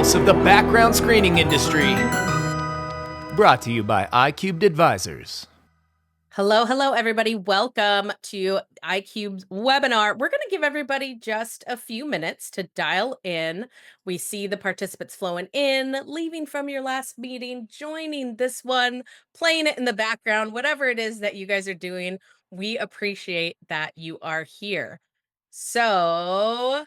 pulse of the background screening industry. Brought to you by iCubed Advisors. Hello, everybody. Welcome to iCube's webinar. We're going to give everybody just a few minutes to dial in. We see the participants flowing in, leaving from your last meeting, joining this one, playing it in the background, whatever it is that you guys are doing. We appreciate that you are here. So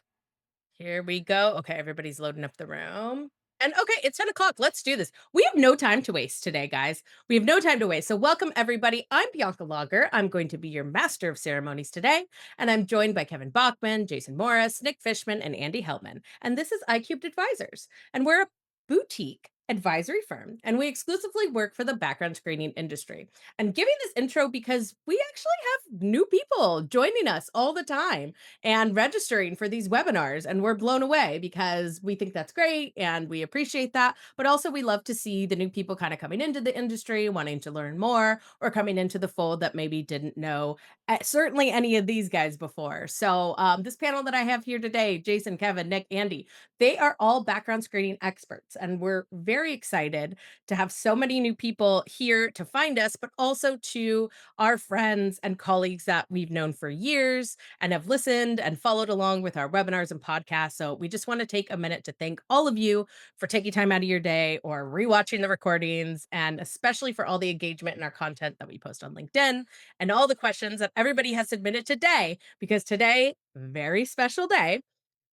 here we go. Okay, everybody's loading up the room. And okay, it's 10 o'clock. Let's do this. We have no time to waste today, guys. We have no time to waste. So welcome, everybody. I'm Bianca Lager. I'm going to be your master of ceremonies today. And I'm joined by Kevin Bachman, Jason Morris, Nick Fishman, and Andy Hellman. And this is iCubed Advisors. And we're a boutique advisory firm. And we exclusively work for the background screening industry. And giving this intro because we actually have new people joining us all the time and registering for these webinars. And we're blown away because we think that's great and we appreciate that. But also, we love to see the new people kind of coming into the industry, wanting to learn more, or coming into the fold that maybe didn't know certainly any of these guys before. So, this panel that I have here today, Jason, Kevin, Nick, Andy, they are all background screening experts. And we're very excited to have so many new people here to find us, but also to our friends and colleagues that we've known for years and have listened and followed along with our webinars and podcasts. So we just want to take a minute to thank all of you for taking time out of your day or rewatching the recordings, and especially for all the engagement in our content that we post on LinkedIn and all the questions that everybody has submitted today, because today, very special day,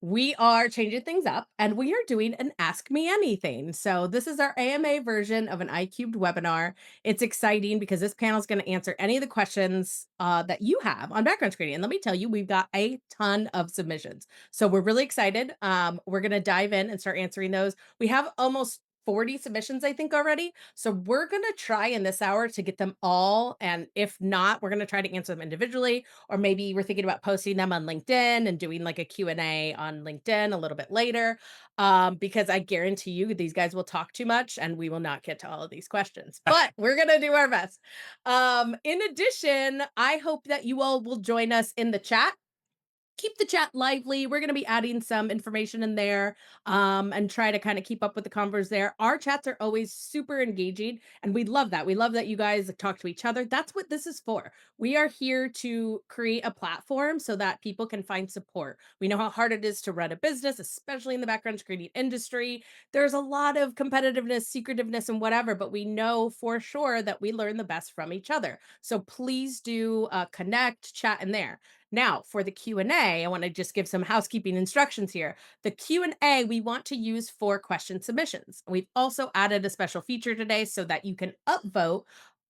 we are changing things up and we are doing an Ask Me Anything. So this is our AMA version of an iCubed webinar. It's exciting because this panel is going to answer any of the questions that you have on background screening. And let me tell you, we've got a ton of submissions. So we're really excited. We're going to dive in and start answering those. We have almost 40 submissions, I think, already. So we're going to try in this hour to get them all. And if not, we're going to try to answer them individually, or maybe we're thinking about posting them on LinkedIn and doing like a Q&A on LinkedIn a little bit later, because I guarantee you these guys will talk too much and we will not get to all of these questions, but we're going to do our best. In addition, I hope that you all will join us in the chat. Keep the chat lively. We're going to be adding some information in there, and try to kind of keep up with the convers there. Our chats are always super engaging, and we love that. We love that you guys talk to each other. That's what this is for. We are here to create a platform so that people can find support. We know how hard it is to run a business, especially in the background screening industry. There's a lot of competitiveness, secretiveness, and whatever, but we know for sure that we learn the best from each other. So please do connect, chat in there. Now, for the Q&A, I want to just give some housekeeping instructions here. The Q&A we want to use for question submissions. We've also added a special feature today so that you can upvote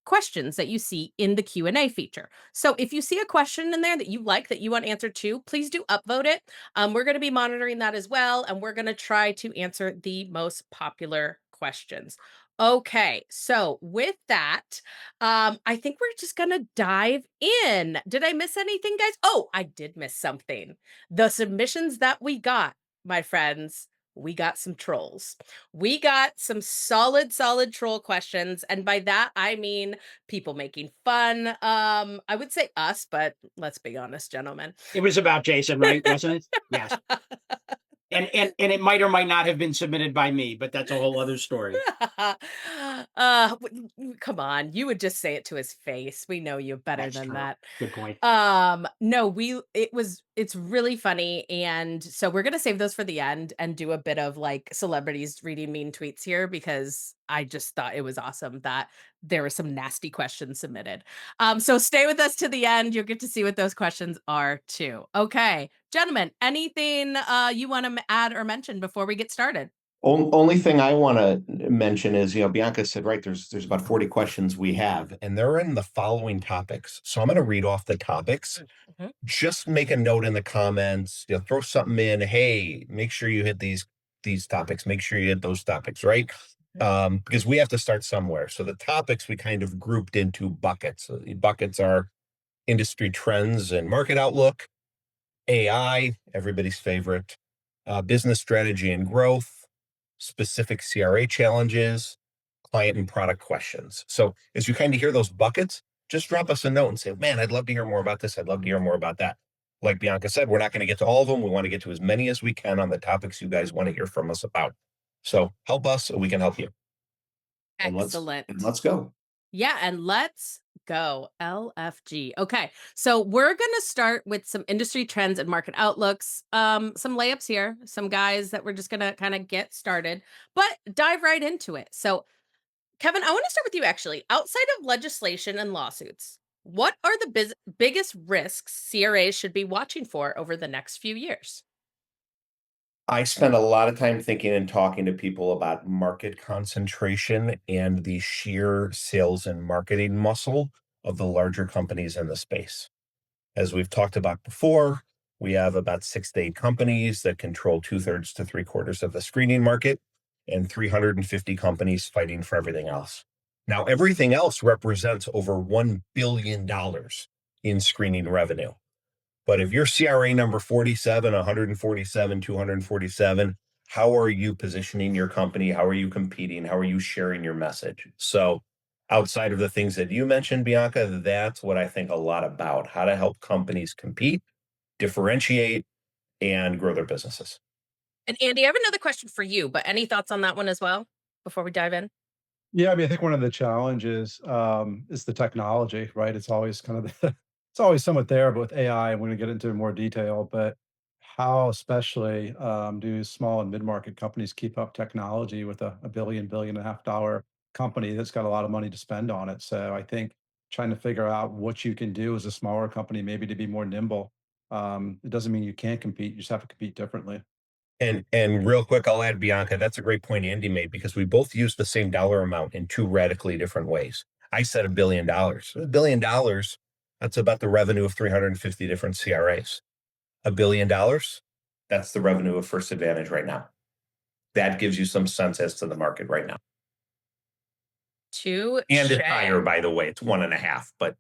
questions that you see in the Q&A feature. So if you see a question in there that you like, that you want answered to, please do upvote it. We're going to be monitoring that as well, and we're going to try to answer the most popular questions. Okay, so with that, I think we're just gonna dive in. Did I miss anything, guys? Oh, I did miss something. The submissions that we got, my friends, we got some trolls. We got some solid troll questions. And by that, I mean people making fun. I would say us, but let's be honest, gentlemen. It was about Jason, right? Wasn't it? Yes. And it might or might not have been submitted by me, but that's a whole other story. Come on, you would just say it to his face. We know you better That's than true. that. Good point. No, it's really funny, and so we're gonna save those for the end and do a bit of like celebrities reading mean tweets here, because I just thought it was awesome that there were some nasty questions submitted. So stay with us to the end. You'll get to see what those questions are too. Okay, gentlemen, anything you want to add or mention before we get started? Only thing I want to mention is, Bianca said, right, there's about 40 questions we have, and they're in the following topics. So I'm going to read off the topics. Mhm. Just make a note in the comments, throw something in. Hey, make sure you hit these topics. Make sure you hit those topics, right? Because we have to start somewhere. So the topics we kind of grouped into buckets. So the buckets are industry trends and market outlook, AI, everybody's favorite, business strategy and growth, specific CRA challenges, client and product questions. So as you kind of hear those buckets, just drop us a note and say, man, I'd love to hear more about this. I'd love to hear more about that. Like Bianca said, we're not going to get to all of them. We want to get to as many as we can on the topics you guys want to hear from us about. So help us so we can help you. And Excellent. let's go. Yeah, and let's go. LFG. Okay. So we're going to start with some industry trends and market outlooks. Some layups here, some guys that we're just going to kind of get started, but dive right into it. So, Kevin, I want to start with you actually. Outside of legislation and lawsuits, what are the biggest risks CRAs should be watching for over the next few years? I spend a lot of time thinking and talking to people about market concentration and the sheer sales and marketing muscle of the larger companies in the space. As we've talked about before, we have about 6 to 8 companies that control 2/3 to 3/4 of the screening market and 350 companies fighting for everything else. Now, everything else represents over $1 billion in screening revenue. But if you're CRA number 47, 147, 247, how are you positioning your company? How are you competing? How are you sharing your message? So, outside of the things that you mentioned, Bianca, that's what I think a lot about how to help companies compete, differentiate, and grow their businesses. And Andy, I have another question for you, but any thoughts on that one as well before we dive in? Yeah, I mean, I think one of the challenges is the technology, right? It's always kind of it's always somewhat there, but with AI, I'm going to get into more detail. But how, especially, do small and mid-market companies keep up technology with a billion and a half dollar company that's got a lot of money to spend on it? So I think trying to figure out what you can do as a smaller company, maybe to be more nimble. It doesn't mean you can't compete; you just have to compete differently. And real quick, I'll add Bianca, that's a great point Andy made because we both use the same dollar amount in two radically different ways. I said $1 billion. $1 billion, that's about the revenue of 350 different CRAs. $1 billion, that's the revenue of First Advantage right now. That gives you some sense as to the market right now. And it's higher, by the way. It's 1.5, but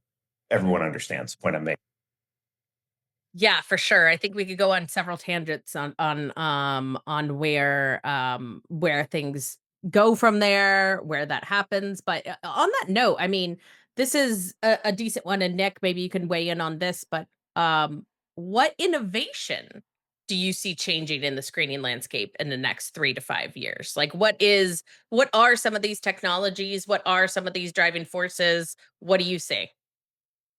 everyone understands the point I'm making. Yeah, for sure. I think we could go on several tangents on where things go from there, where that happens. But on that note, I mean, this is a decent one. And Nick, maybe you can weigh in on this. But what innovation do you see changing in the screening landscape in the next 3 to 5 years? Like, what are some of these technologies? What are some of these driving forces? What do you say?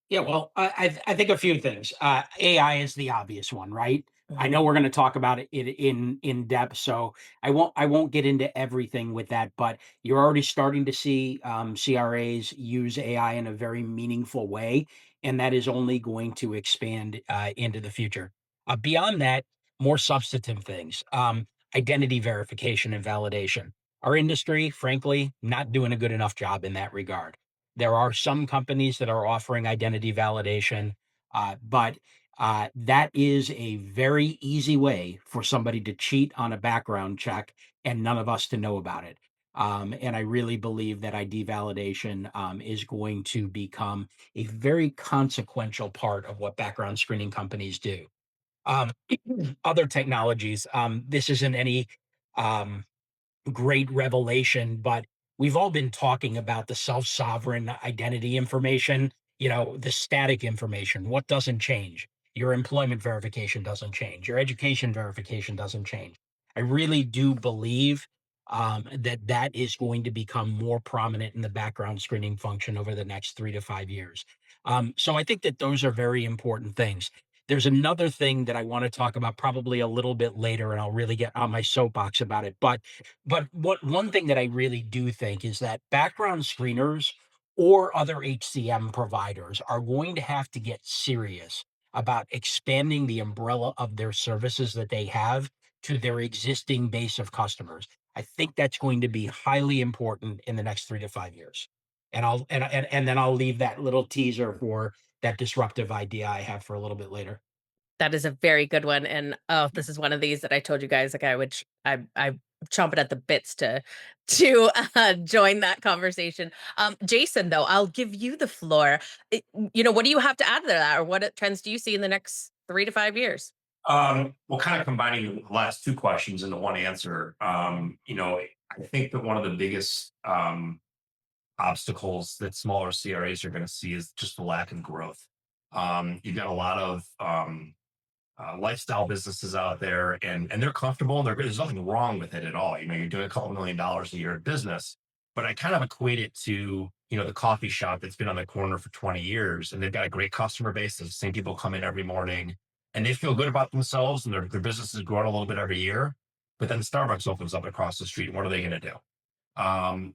Yeah, well, I think a few things. AI is the obvious one, right? I Mhm. know we're going to talk about it in depth, so I won't get into everything with that. But you're already starting to see CRAs use AI in a very meaningful way, and that is only going to expand into the future. Beyond that, more substantive things, identity verification and validation. Our industry, frankly, not doing a good enough job in that regard. There are some companies that are offering identity validation, but that is a very easy way for somebody to cheat on a background check and none of us to know about it. And I really believe that ID validation is going to become a very consequential part of what background screening companies do. Um, Other technologies, this isn't any um, great revelation, but we've all been talking about the self-sovereign identity information, the static information. What doesn't change? Your employment verification doesn't change. Your education verification doesn't change. I really do believe that that is going to become more prominent in the background screening function over the next 3 to 5 years. So I think that those are very important things. There's another thing that I want to talk about probably a little bit later, and I'll really get on my soapbox about it. But what one thing that I really do think is that background screeners or other HCM providers are going to have to get serious about expanding the umbrella of their services that they have to their existing base of customers. I think that's going to be highly important in the next 3 to 5 years. And then I'll leave that little teaser for that disruptive idea I have for a little bit later. That is a very good one, and, oh, this is one of these that I told you guys, like, I'm chomping at the bits to join that conversation. Jason, though, I'll give you the floor. What do you have to add to that, or what trends do you see in the next 3 to 5 years? Well, kind of combining the last two questions into one answer. I think that one of the biggest obstacles that smaller CRAs are going to see is just the lack of growth. You've got a lot of lifestyle businesses out there, and they're comfortable and there's nothing wrong with it at all. You're doing a couple $1 million a year in business, but I kind of equate it to, the coffee shop that's been on the corner for 20 years and they've got a great customer base. The same people come in every morning and they feel good about themselves and their business is growing a little bit every year. But then Starbucks opens up across the street. What are they going to do?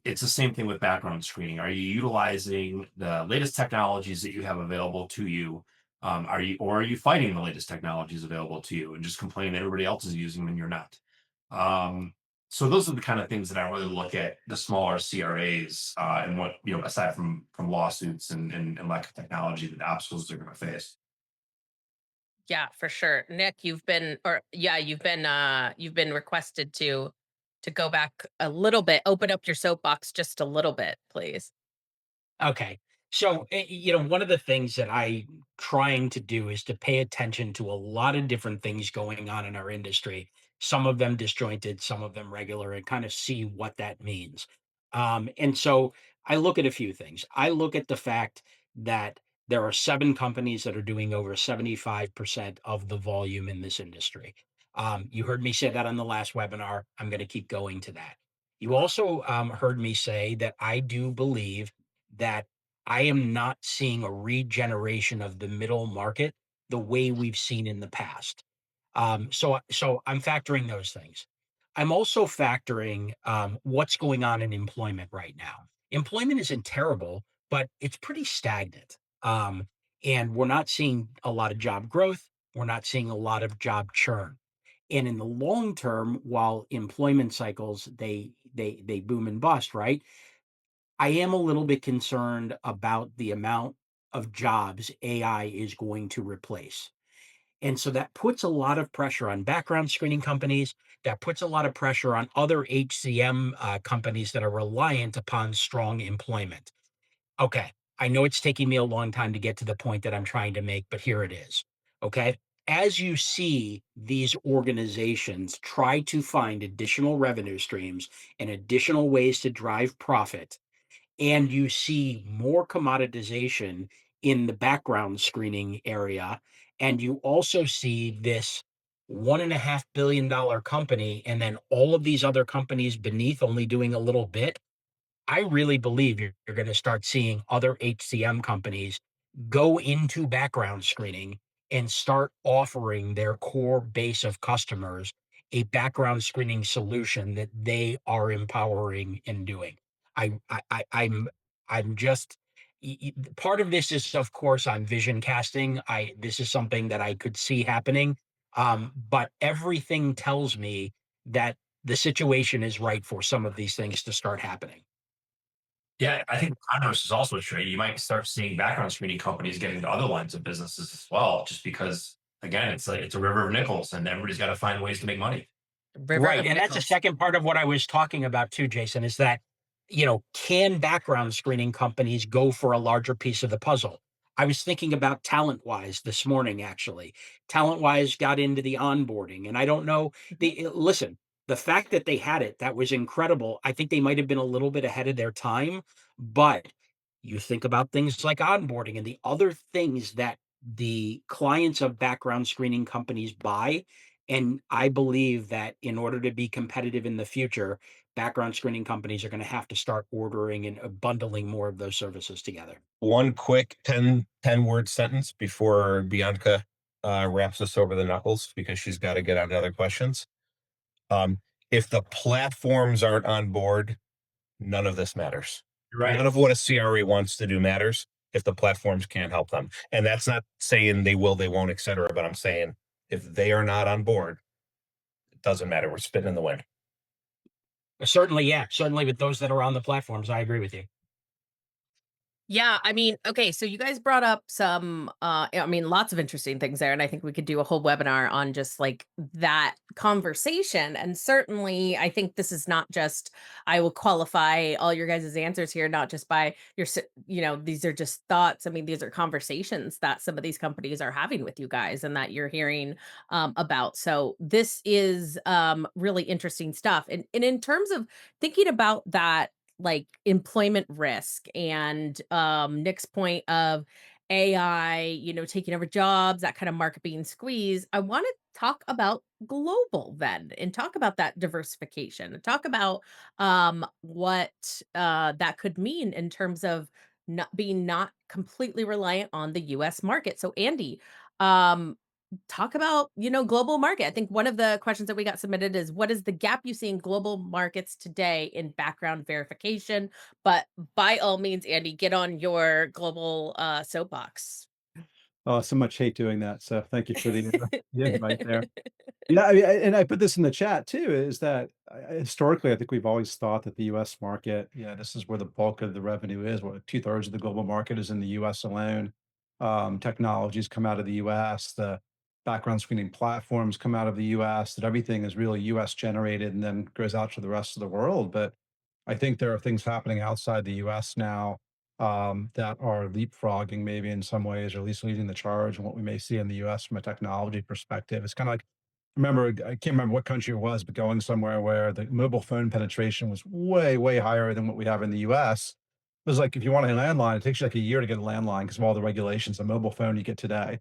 It's the same thing with background screening. Are you utilizing the latest technologies that you have available to you? Are you fighting the latest technologies available to you and just complaining that everybody else is using them and you're not? Um, so those are the kind of things that I really look at the smaller CRAs and what, aside from lawsuits and lack of technology, the obstacles they're going to face. Yeah, for sure. Nick, you've been requested to go back a little bit, open up your soapbox just a little bit, please. Okay. So, one of the things that I'm trying to do is to pay attention to a lot of different things going on in our industry, some of them disjointed, some of them regular, and kind of see what that means. And so I look at a few things. I look at the fact that there are 7 companies that are doing over 75% of the volume in this industry. You heard me say that on the last webinar. I'm going to keep going to that. You also heard me say that I do believe that I am not seeing a regeneration of the middle market the way we've seen in the past. So I'm factoring those things. I'm also factoring what's going on in employment right now. Employment isn't terrible, but it's pretty stagnant. And we're not seeing a lot of job growth. We're not seeing a lot of job churn. And in the long term, while employment cycles they boom and bust, right? I am a little bit concerned about the amount of jobs AI is going to replace. And so that puts a lot of pressure on background screening companies. That puts a lot of pressure on other HCM companies that are reliant upon strong employment. Okay. I know it's taking me a long time to get to the point that I'm trying to make, but here it is. Okay. As you see these organizations try to find additional revenue streams and additional ways to drive profit, and you see more commoditization in the background screening area, and you also see this $1.5 billion company and then all of these other companies beneath only doing a little bit. I really believe you're going to start seeing other HCM companies go into background screening and start offering their core base of customers a background screening solution that they are empowering and doing. I'm just part of this is, of course, I'm vision casting. This is something that I could see happening, but everything tells me that the situation is right for some of these things to start happening. Yeah, I think the converse is also true. You might start seeing background screening companies get into other lines of businesses as well, just because again, it's a river of nickels, and everybody's got to find ways to make money. River Right, of and that's the Nichols. second part of what I was talking about too, Jason, is that, can background screening companies go for a larger piece of the puzzle? I was thinking about TalentWise this morning, actually. TalentWise got into the onboarding, and I don't know Mhm. listen, the fact that they had it, that was incredible. I think they might have been a little bit ahead of their time, but you think about things like onboarding and the other things that the clients of background screening companies buy, and I believe that in order to be competitive in the future, background screening companies are going to have to start ordering and bundling more of those services together. One quick 10 word sentence before Bianca wraps us over the knuckles because she's got to get on to other questions. Um, if the platforms aren't on board, none of this matters. Right. None of what a CRA wants to do matters if the platforms can't help them. And that's not saying they will, they won't, etc. But I'm saying if they are not on board, it doesn't matter. We're spitting in the wind. Certainly, yeah, certainly with those that are on the platforms, I agree with you. Yeah, I mean, okay, so you guys brought up some I mean, lots of interesting things there, and I think we could do a whole webinar on just like that conversation. And certainly I think this is not just, I will qualify all your guys' answers here not just by these are just thoughts. I mean, these are conversations that some of these companies are having with you guys and that you're hearing about. So this is really interesting stuff. And in terms of thinking about that, like employment risk and Nick's point of AI, taking over jobs, that kind of market being squeezed, I want to talk about global then and talk about that diversification and talk about what that could mean in terms of not completely reliant on the US market. So Andy, um talk about, global market. I think one of the questions that we got submitted is what is the gap you see in global markets today in background verification? But by all means, Andy, get on your global soapbox. Oh, so much hate doing that. So thank you for the invite there. Yeah, and I put this in the chat too, is that historically, I think we've always thought that the US market, yeah, this is where the bulk of the revenue is. What, two-thirds of the global market is in the US alone. Technologies come out of the US, the background screening platforms come out of the US, that everything is really US generated and then goes out to the rest of the world. But I think there are things happening outside the US now that are leapfrogging maybe in some ways, or at least leading the charge and what we may see in the US from a technology perspective. It's kind of like, remember, I can't remember what country it was, but going somewhere where the mobile phone penetration was way, way higher than what we have in the US. It was like if you want a landline, it takes you like a year to get a landline because of all the regulations. A mobile phone you get today.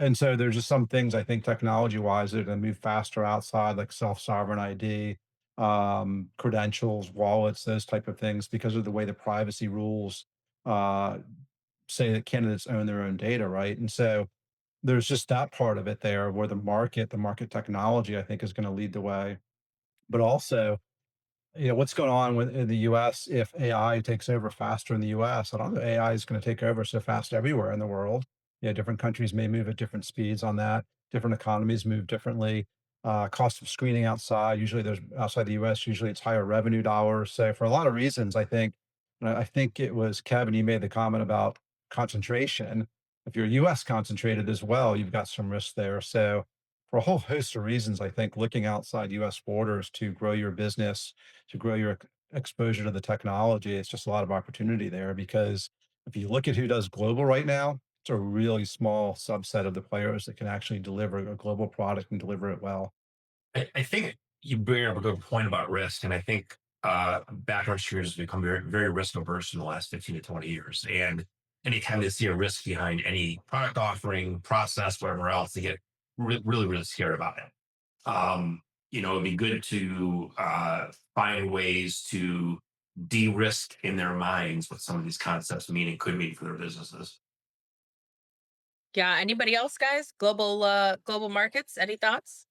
And so there's just some things I think technology-wise that are gonna move faster outside, like self-sovereign ID, credentials, wallets, those type of things, because of the way the privacy rules uh, say that candidates own their own data, right? And so there's just that part of it there where the market technology, I think, is gonna lead the way. But also, what's going on in the US if AI takes over faster in the US? I don't know, AI is going to take over so fast everywhere in the world. Different countries may move at different speeds on that. Different economies move differently. Cost of screening usually there's outside the US, usually it's higher revenue dollars. So for a lot of reasons, I think, and I think it was Kevin, you made the comment about concentration. If you're US concentrated as well, you've got some risk there. So for a whole host of reasons, I think looking outside US borders to grow your business, to grow your exposure to the technology, it's just a lot of opportunity there because if you look at who does global right now, it's a really small subset of the players that can actually deliver a global product and deliver it well. I think you bring up a good point about risk, and I think background screeners have become very, very risk averse in the last 15 to 20 years. And anytime they see a risk behind any product offering, process, whatever else, they get really, really scared about it. It'd be good to find ways to de-risk in their minds what some of these concepts mean and could mean for their businesses. Yeah. Anybody else, guys? Global markets. Any thoughts?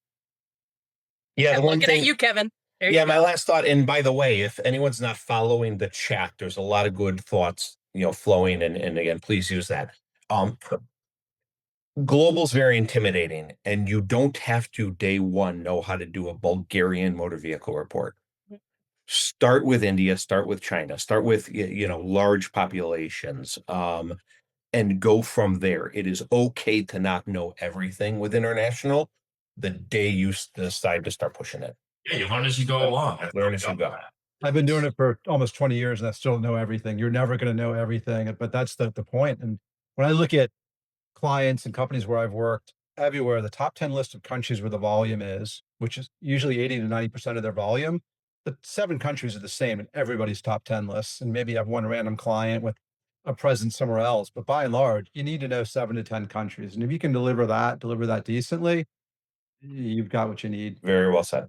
Yeah, the I'm one looking at thing. you, Kevin. There you Yeah, my go. last thought, and by the way, if anyone's not following the chat, there's a lot of good thoughts, flowing, and again, please use that. Um, Global's very intimidating, and you don't have to day one know how to do a Bulgarian motor vehicle report. Start with India, start with China, start with large populations, and go from there. It is okay to not know everything with international. The day you decide to start pushing it, Yeah, you learn as you go along. That's learn what as we you got go. that. I've been doing it for almost 20 years and I still don't know everything. You're never going to know everything, but that's the point. And when I look at clients and companies where I've worked everywhere, the top 10 list of countries where the volume is, which is usually 80 to 90% of their volume, the 7 countries are the same in everybody's top 10 lists. And maybe you have one random client with a presence somewhere else. But by and large, you need to know 7 to 10 countries. And if you can deliver that decently, you've got what you need. Very well said.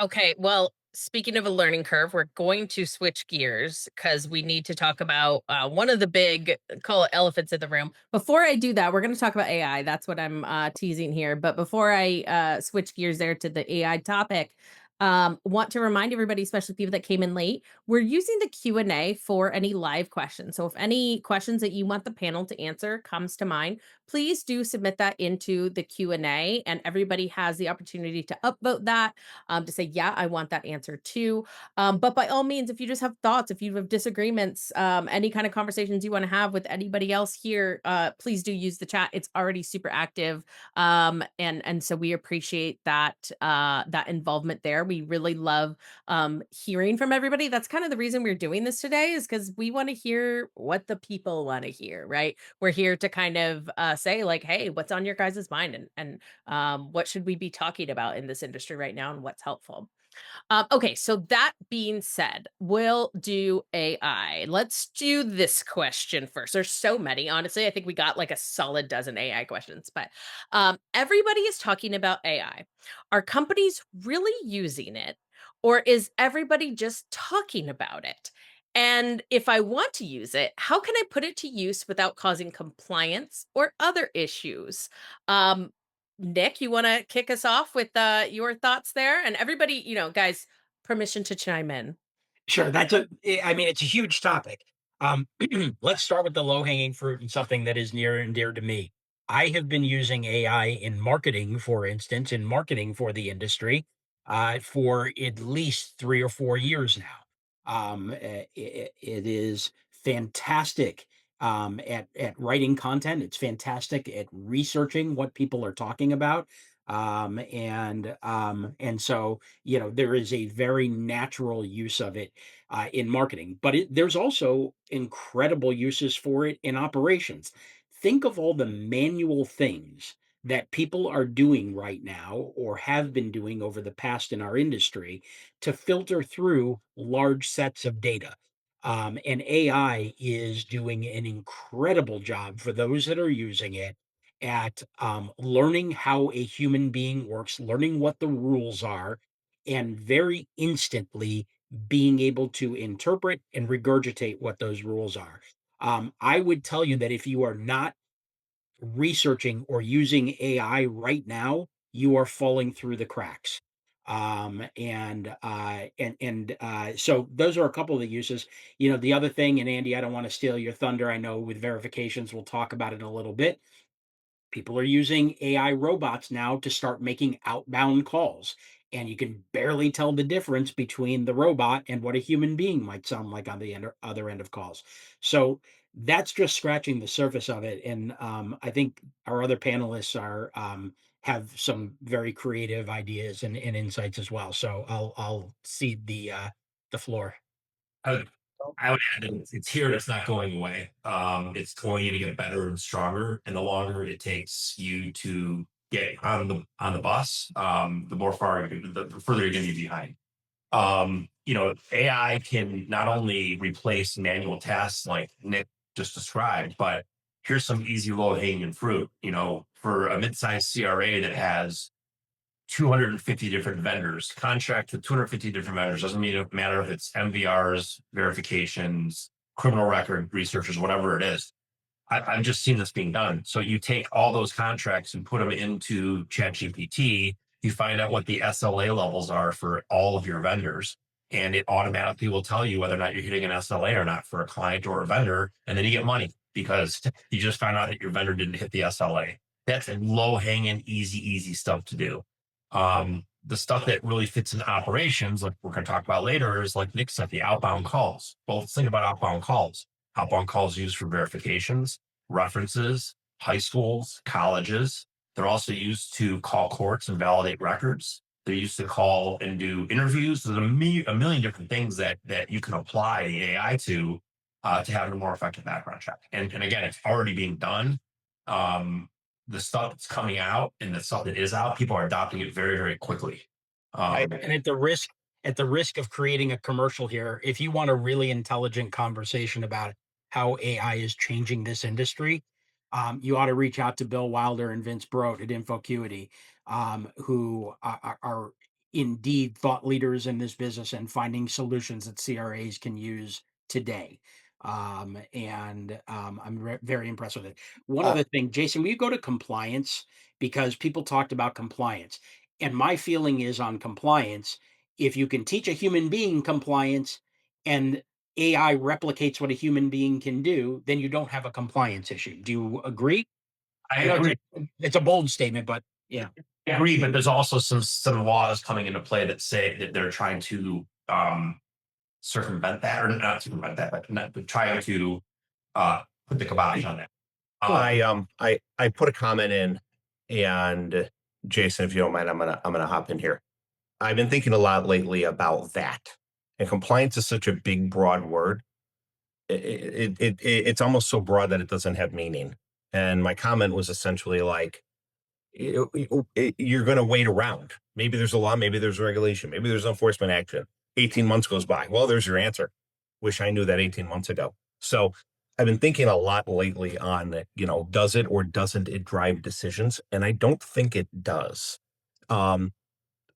Okay, well, speaking of a learning curve, we're going to switch gears because we need to talk about one of the big, call it elephants in the room. Before I do that, we're going to talk about AI. That's what I'm teasing here. But before I switch gears there to the AI topic, want to remind everybody, especially people that came in late, we're using the Q&A for any live questions. So if any questions that you want the panel to answer comes to mind, please do submit that into the Q&A, and everybody has the opportunity to upvote that, to say, yeah, I want that answer too. But by all means, if you just have thoughts, if you have disagreements, any kind of conversations you want to have with anybody else here, please do use the chat. It's already super active. And so we appreciate that involvement there. We really love hearing from everybody. That's kind of the reason we're doing this today, is because we want to hear what the people want to hear, right? We're here to kind of say like, hey, what's on your guys' mind, and what should we be talking about in this industry right now and what's helpful. Okay, so that being said, we'll do AI. Let's do this question first. There's so many. Honestly, I think we got like a solid dozen AI questions, but everybody is talking about AI. Are companies really using it, or is everybody just talking about it? And if I want to use it, how can I put it to use without causing compliance or other issues? Um, Nick, you want to kick us off with your thoughts there? And everybody, guys, permission to chime in. Sure, I mean, it's a huge topic. Um, let's start with the low-hanging fruit and something that is near and dear to me. I have been using AI in marketing, for instance, in marketing for the industry, for at least 3 or 4 years now. It is fantastic, at writing content. It's fantastic at researching what people are talking about. And so, there is a very natural use of it in marketing, but there's also incredible uses for it in operations. Think of all the manual things that people are doing right now or have been doing over the past in our industry to filter through large sets of data. And AI is doing an incredible job for those that are using it at learning how a human being works, learning what the rules are, and very instantly being able to interpret and regurgitate what those rules are. I would tell you that if you are not researching or using AI right now, you are falling through the cracks. So those are a couple of the uses. The other thing, and Andy, I don't want to steal your thunder. I know with verifications, we'll talk about it in a little bit. People are using AI robots now to start making outbound calls, and you can barely tell the difference between the robot and what a human being might sound like on the other end of calls. So that's just scratching the surface of it, and I think our other panelists have some very creative ideas and insights as well. So I'll cede the floor. I would, I would add that it's here. It's not going away. It's going to get better and stronger, and the longer it takes you to get on the bus, the more the further you're going to be behind. AI can not only replace manual tasks like Nick just described, but here's some easy low hanging fruit. For a mid-sized CRA that has 250 different vendors, contract with 250 different vendors. Doesn't matter if it's MVRs, verifications, criminal record researchers, whatever it is. I've just seen this being done. So you take all those contracts and put them into ChatGPT. You find out what the SLA levels are for all of your vendors, and it automatically will tell you whether or not you're hitting an SLA or not for a client or a vendor. And then you get money because you just found out that your vendor didn't hit the SLA. That's low hanging, easy stuff to do. The stuff that really fits in operations, like we're going to talk about later, is like Nick said, the outbound calls. Well, let's think about outbound calls. Outbound calls used for verifications, references, high schools, colleges. They're also used to call courts and validate records. They're used to call and do interviews. There's a million different things that you can apply the AI to have a more effective background check. And again, it's already being done. The stuff that's coming out and the stuff that is out, people are adopting it very, very quickly. And at the risk of creating a commercial here, if you want a really intelligent conversation about how AI is changing this industry, you ought to reach out to Bill Wilder and Vince Broad at InfoCuity, who are indeed thought leaders in this business and finding solutions that CRAs can use today. I'm very impressed with it. One Uh, other thing, Jason, will you go to compliance? Because people talked about compliance. And my feeling is on compliance, if you can teach a human being compliance and AI replicates what a human being can do, then you don't have a compliance issue. Do you agree? I I know agree. it's a bold statement, but yeah. I agree, but there's also some laws coming into play that say that they're trying to circumvent that, or not circumvent that, but try to put the kibosh on that. I put a comment in, and Jason, if you don't mind, I'm gonna hop in here. I've been thinking a lot lately about that, and compliance is such a big, broad word. It's almost so broad that it doesn't have meaning. And my comment was essentially like, you're going to wait around. Maybe there's a law, maybe there's regulation, maybe there's enforcement action. 18 months goes by. Well, there's your answer. Wish I knew that 18 months ago. So I've been thinking a lot lately on, does it or doesn't it drive decisions? And I don't think it does. Um,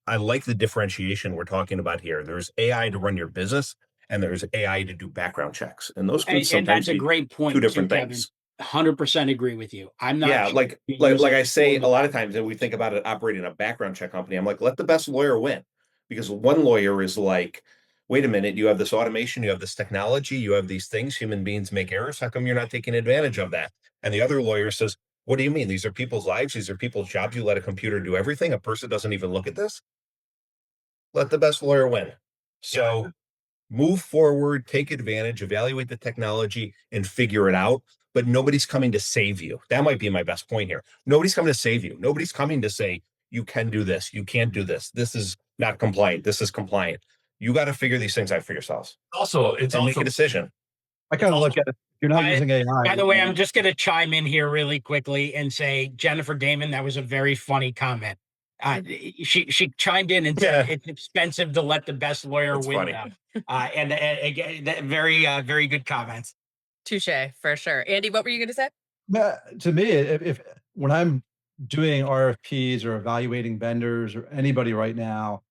I like the differentiation we're talking about here. There's AI to run your business, and there's AI to do background checks. And those could And sometimes that's a be great two point too, different Kevin. things. 100% agree with you. I'm not Yeah, sure like if you use like it I for say a the lot of times that we think about it operating a background check company. I'm like, let the best lawyer win. Because one lawyer is like, wait a minute, you have this automation, you have this technology, you have these things, human beings make errors. How come you're not taking advantage of that? And the other lawyer says, what do you mean? These are people's lives, these are people's jobs. You let a computer do everything. A person doesn't even look at this. Let the best lawyer win. So move forward, take advantage, evaluate the technology, and figure it out. But nobody's coming to save you. That might be my best point here. Nobody's coming to save you. Nobody's coming to say, you can do this, you can't do this. This is not compliant. This is compliant. You got to figure these things out for yourselves Also, it's and make a also decision. I it's kind of also look at it, if you're not I, using AI. by the way, I'm just going to chime in here really quickly and say, Jennifer Damon, that was a very funny comment. She chimed in and said Yeah, it's expensive to let the best lawyer that's win funny. them. And again, very good comments. Touche, for sure. Andy, what were you going to say? To me, if when I'm doing RFPs or evaluating vendors or anybody right now,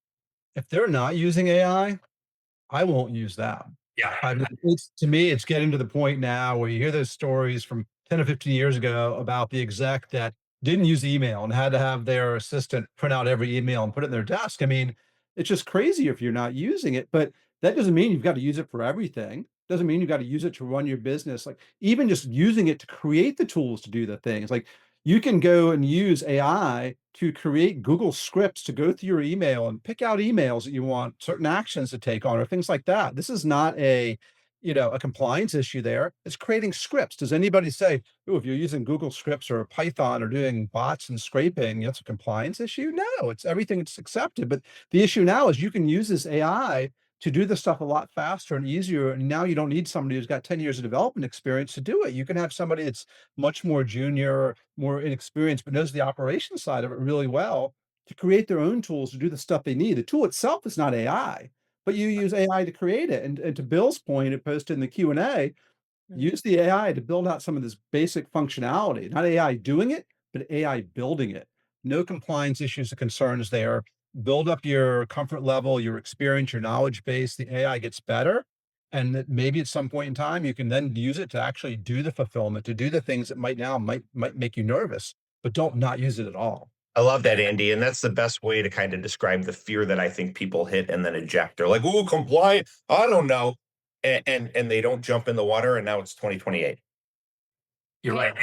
if they're not using I won't use them. yeah. I mean, it's to me, it's getting to the point now where you hear those stories from 10 or 15 years ago about the exec that didn't use email and had to have their assistant print out every email and put it in their desk. I mean, it's just crazy if you're not using it, but that doesn't mean you've got to use it for everything. Doesn't mean you got to use it to run your business. Like even just using it to create the tools to do the things. Like you can go and use AI to create Google scripts to go through your email and pick out emails that you want certain actions to take on or things like that. This is not a compliance issue there. It's creating scripts. Does anybody say, oh, if you're using Google Scripts or Python or doing bots and scraping, it's a compliance issue? No, it's everything that's accepted. But the issue now is you can use this AI to do this stuff a lot faster and easier. And now you don't need somebody who's got 10 years of development experience to do it. You can have somebody that's much more junior, more inexperienced, but knows the operations side of it really well to create their own tools to do the stuff they need. The tool itself is not AI, but you use AI to create it. And to Bill's point, it posted in the Q&A, use the AI to build out some of this basic functionality, not AI doing it, but AI building it. No compliance issues or concerns there. Build up your comfort level, your experience, your knowledge base. The AI gets better. And that maybe at some point in time, you can then use it to actually do the fulfillment, to do the things that might make you nervous, but don't not use it at all. I love that, Andy. And that's the best way to kind of describe the fear that I think people hit and then eject. They're like, oh, compliant. I don't know. And they don't jump in the water. And now it's 2028. You're right.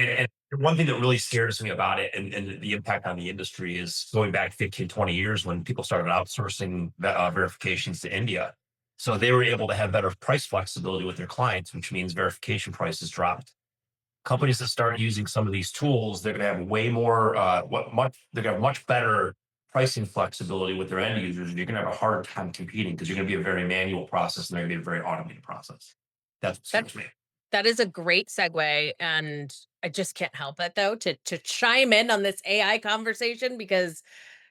And one thing that really scares me about it and the impact on the industry is going back 15, 20 years when people started outsourcing verifications to India. So they were able to have better price flexibility with their clients, which means verification prices dropped. Companies that start using some of these tools, they're going to have way more, they're going to have much better pricing flexibility with their end users. And you're going to have a hard time competing because you're going to be a very manual process and they're going to be a very automated process. That's what That scares me. that is a great segue, and I just can't help it though to chime in on this AI conversation because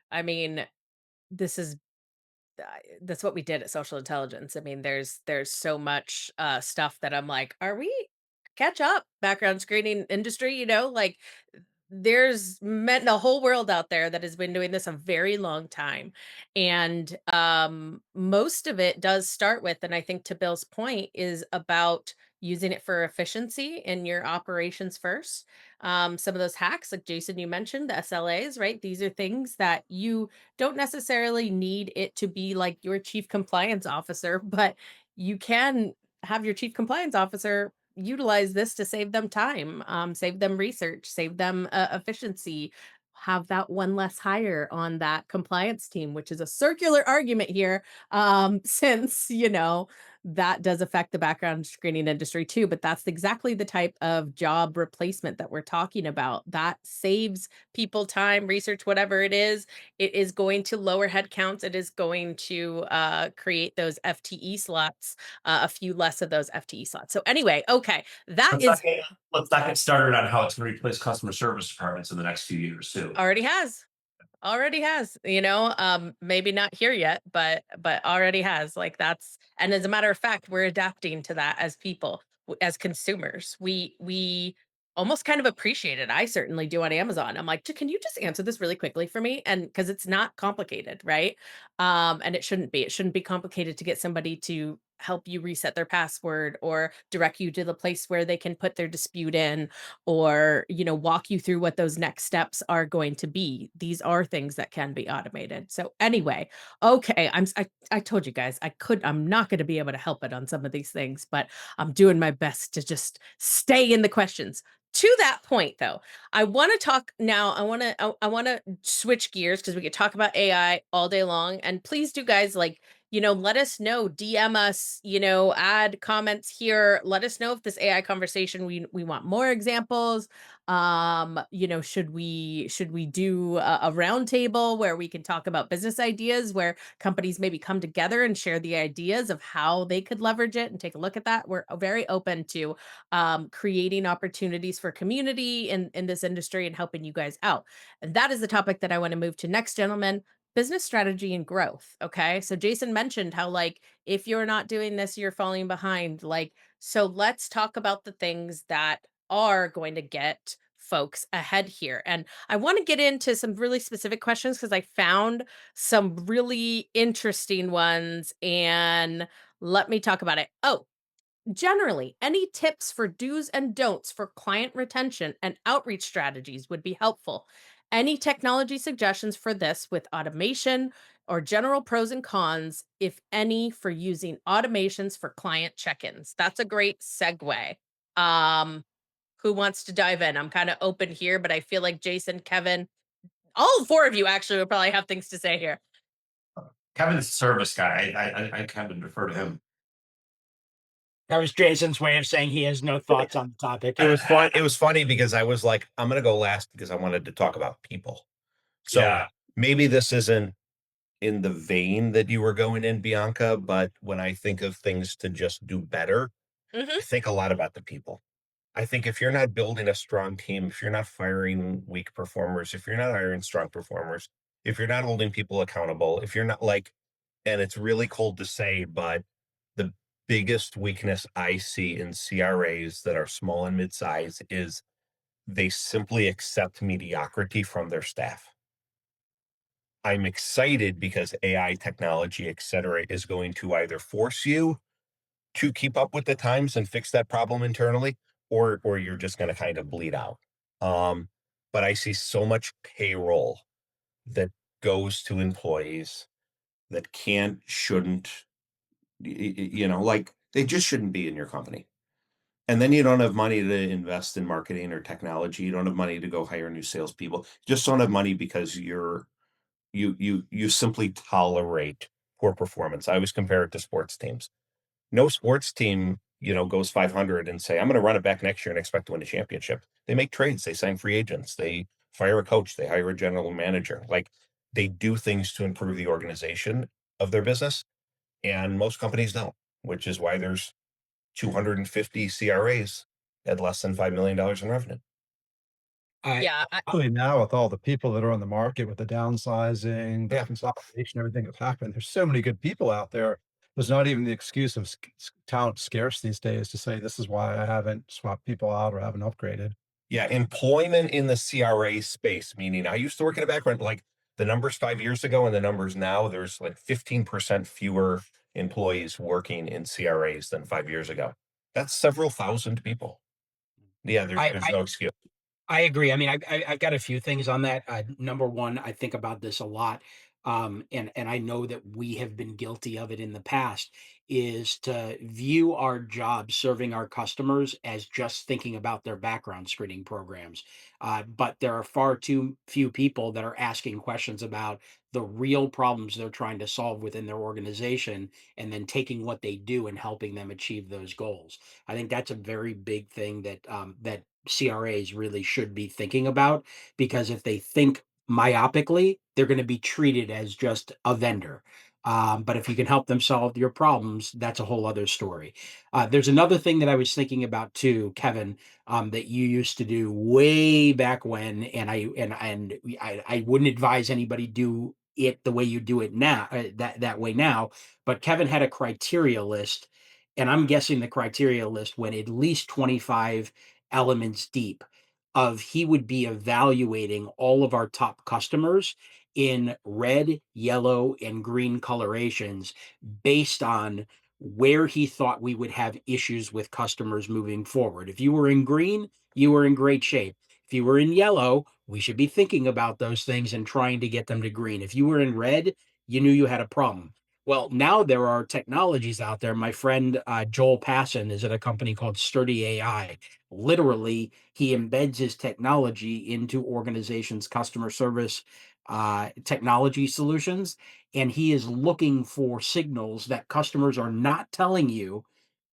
I mean, this is that's what we did at Social Intelligence. I mean, there's so much stuff that I'm like, are we catch up background screening industry? Like there's met a whole world out there that has been doing this a very long time, and most of it does start with, and I think to Bill's point, is about using it for efficiency in your operations first. Some of those hacks, like Jason, you mentioned the SLAs, right? These are things that you don't necessarily need it to be like your chief compliance officer, but you can have your chief compliance officer utilize this to save them time, save them research, save them efficiency, have that one less hire on that compliance team, which is a circular argument here, since that does affect the background screening industry too. But that's exactly the type of job replacement that we're talking about. That saves people time, research, whatever it is. It is going to lower headcounts. It is going to create those FTE slots, a few less of those FTE slots. So anyway, okay, that Let's is not get, let's not get started on how it's going to replace customer service departments in the next few years too. already has. Already has, maybe not here yet, but already has. Like that's, and as a matter of fact, we're adapting to that as people, as consumers. We almost kind of appreciate it. I certainly do on Amazon. I'm like, Can you just answer this really quickly for me?" And because it's not complicated, right? And it shouldn't be. It shouldn't be complicated to get somebody to help you reset their password or direct you to the place where they can put their dispute in, or walk you through what those next steps are going to be. These are things that can be automated. So anyway, okay, I told you guys I'm not going to be able to help it on some of these things, but I'm doing my best to just stay in the questions. To that point though, I want to talk now. I want to switch gears because we could talk about AI all day long. And please do, guys, like, let us know, DM us, add comments here. Let us know if this AI conversation, we want more examples. Should we do a round table where we can talk about business ideas, where companies maybe come together and share the ideas of how they could leverage it and take a look at that? We're very open to creating opportunities for community in this industry and helping you guys out. And that is the topic that I want to move to next, gentlemen. Business strategy and growth. Okay. So Jason mentioned how, like, if you're not doing this, you're falling behind. Like, so let's talk about the things that are going to get folks ahead here. And I want to get into some really specific questions because I found some really interesting ones. And let me talk about it. Oh, generally, any tips for do's and don'ts for client retention and outreach strategies would be helpful. Any technology suggestions for this with automation or general pros and cons, if any, for using automations for client check-ins? That's a great segue. Um, who wants to dive in? I'm kind of open here, but I feel like Jason, Kevin, all four of you actually would probably have things to say here. Kevin's a service guy. I kind of defer to him. That was Jason's way of saying he has no thoughts on the topic. It was fun. It was funny because I was like, I'm gonna go last because I wanted to talk about people. So Yeah. maybe this isn't in the vein that you were going in, Bianca, but when I think of things to just do better, Mhm. I think a lot about the people. I think if you're not building a strong team, if you're not firing weak performers, if you're not hiring strong performers, if you're not holding people accountable, if you're not like, and it's really cold to say, but the biggest weakness I see in CRAs that are small and mid-size is they simply accept mediocrity from their staff. I'm excited because AI technology, et cetera, is going to either force you to keep up with the times and fix that problem internally, or you're just going to kind of bleed out. Um, but I see so much payroll that goes to employees that can't, shouldn't, like they just shouldn't be in your company. And then you don't have money to invest in marketing or technology. You don't have money to go hire new salespeople. You just don't have money because you simply tolerate poor performance. I always compare it to sports teams. No sports team, goes 500 and say, I'm going to run it back next year and expect to win a championship. They make trades, they sign free agents, they fire a coach, they hire a general manager. Like they do things to improve the organization of their business. And most companies don't, which is why there's 250 CRAs at less than $5 million in revenue. I, Yeah. Especially now with all the people that are on the market with the downsizing, the Yeah. consolidation, everything that's happened, there's so many good people out there. There's not even the excuse of talent scarce these days to say this is why I haven't swapped people out or haven't upgraded. Yeah, employment in the CRA space, meaning I used to work in a background, like the numbers 5 years ago and the numbers now, there's like 15% fewer employees working in CRAs than 5 years ago. That's several thousand people. Yeah, I, there's I, no excuse. I agree. I mean, I've got a few things on that. Number one, I think about this a lot. and I know that we have been guilty of it in the past, is to view our job serving our customers as just thinking about their background screening programs. But there are far too few people that are asking questions about the real problems they're trying to solve within their organization, and then taking what they do and helping them achieve those goals. I think that's a very big thing that CRAs really should be thinking about, because if they think myopically, they're going to be treated as just a vendor. But if you can help them solve your problems, that's a whole other story. There's another thing that I was thinking about too, Kevin, that you used to do way back when, and I wouldn't advise anybody do it the way you do it now, that way now. But Kevin had a criteria list, and I'm guessing the criteria list went at least 25 elements deep. Of he would be evaluating all of our top customers in red, yellow, and green colorations based on where he thought we would have issues with customers moving forward. If you were in green, you were in great shape. If you were in yellow, we should be thinking about those things and trying to get them to green. If you were in red, you knew you had a problem. Well, now there are technologies out there. My friend Joel Passon is at a company called Sturdy AI. Literally, he embeds his technology into organizations' customer service technology solutions, and he is looking for signals that customers are not telling you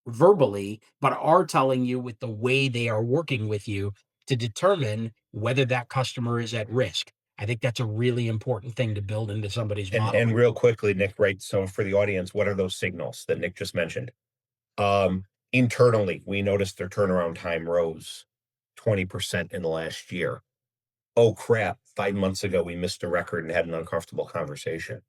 verbally, but are telling you with the way they are working with you, to determine whether that customer is at risk. I think that's a really important thing to build into somebody's And model. and real quickly, Nick, right? So for the audience, what are those signals that Nick just mentioned? Internally, we noticed their turnaround time rose 20% in the last year. Oh crap, 5 months ago we missed a record and had an uncomfortable conversation.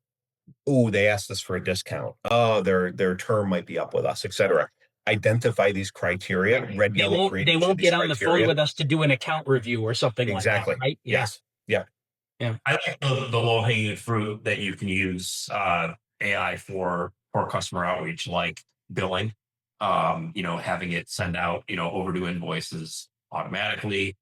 Oh, they asked us for a discount. Oh, their term might be up with us, etc. Identify these criteria, red, They yellow, won't green, they each of won't these get on the phone criteria. with us to do an account review or something like that, Exactly. right? Yeah. Yes. Yeah. Yeah. I like the low hanging fruit that you can use AI for customer outreach, like billing. Having it send out overdue invoices automatically.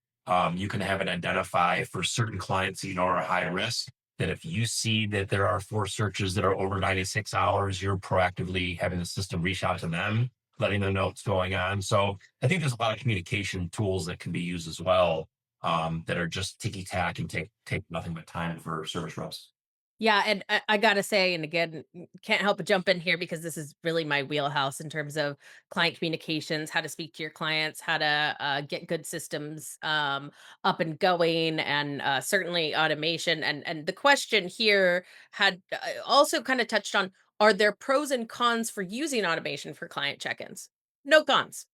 You can have it identify for certain clients are high risk. That if you see that there are 4 searches that are over 96 hours, you're proactively having the system reach out to them, letting them know what's going on. So I think there's a lot of communication tools that can be used as well, that are just ticky tack and take nothing but time for service reps. Yeah, and I gotta say, and again, can't help but jump in here because this is really my wheelhouse in terms of client communications, how to speak to your clients, how to get good systems up and going, and certainly automation. And the question here had also kind of touched on: are there pros and cons for using automation for client check-ins? No cons.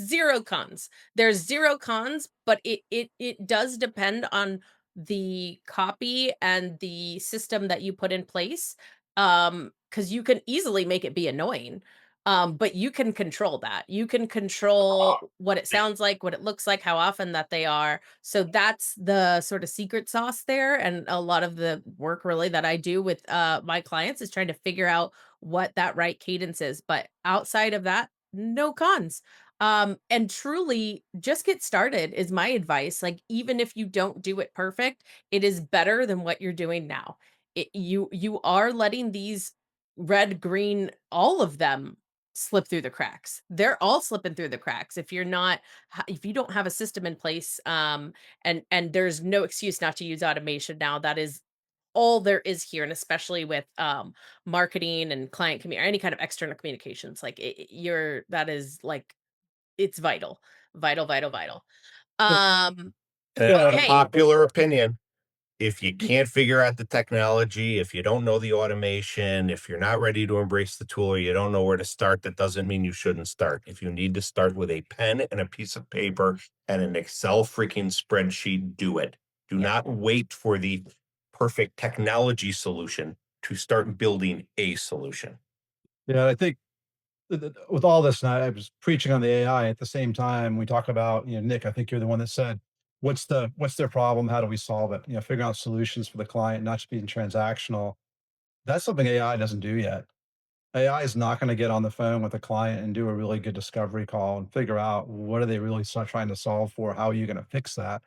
Zero cons. There's zero cons, but it does depend on the copy and the system that you put in place, because you can easily make it be annoying, but you can control that. You can control what it sounds like, what it looks like, how often that they are. So that's the sort of secret sauce there, and a lot of the work really that I do with my clients is trying to figure out what that right cadence is. But outside of that, no cons. And truly just get started is my advice. Like, even if you don't do it perfect, it is better than what you're doing now. You are letting these red, green, all of them slip through the cracks. They're all slipping through the cracks if you're not if you don't have a system in place, and there's no excuse not to use automation now. That is all there is here, and especially with marketing and client commu or any kind of external communications, like you're that is like it's vital. Vital, vital, vital. Um, And Yeah, okay. unpopular opinion, if you can't figure out the technology, if you don't know the automation, if you're not ready to embrace the tool, or you don't know where to start, that doesn't mean you shouldn't start. If you need to start with a pen and a piece of paper and an Excel freaking spreadsheet, do it. Do Yeah. not wait for the perfect technology solution to start building a solution. yeah, I think with all this, and I was preaching on the AI at the same time. We talk about, Nick, I think you're the one that said, what's their problem? How do we solve it? Figuring out solutions for the client, not just being transactional. That's something AI doesn't do yet. AI is not going to get on the phone with a client and do a really good discovery call and figure out what are they really trying to solve for? How are you going to fix that?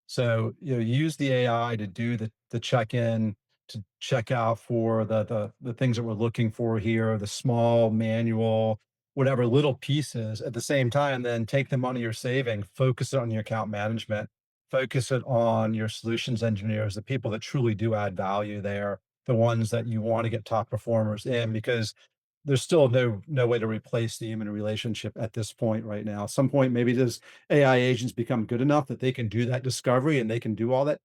So, use the AI to do the check-in, to check out for the things that we're looking for here, the small manual, whatever little pieces. At the same time, then take the money you're saving, focus it on your account management, focus it on your solutions engineers, the people that truly do add value there, the ones that you want to get top performers in, because there's still no way to replace the human relationship at this point right now. At some point, maybe those AI agents become good enough that they can do that discovery and they can do all that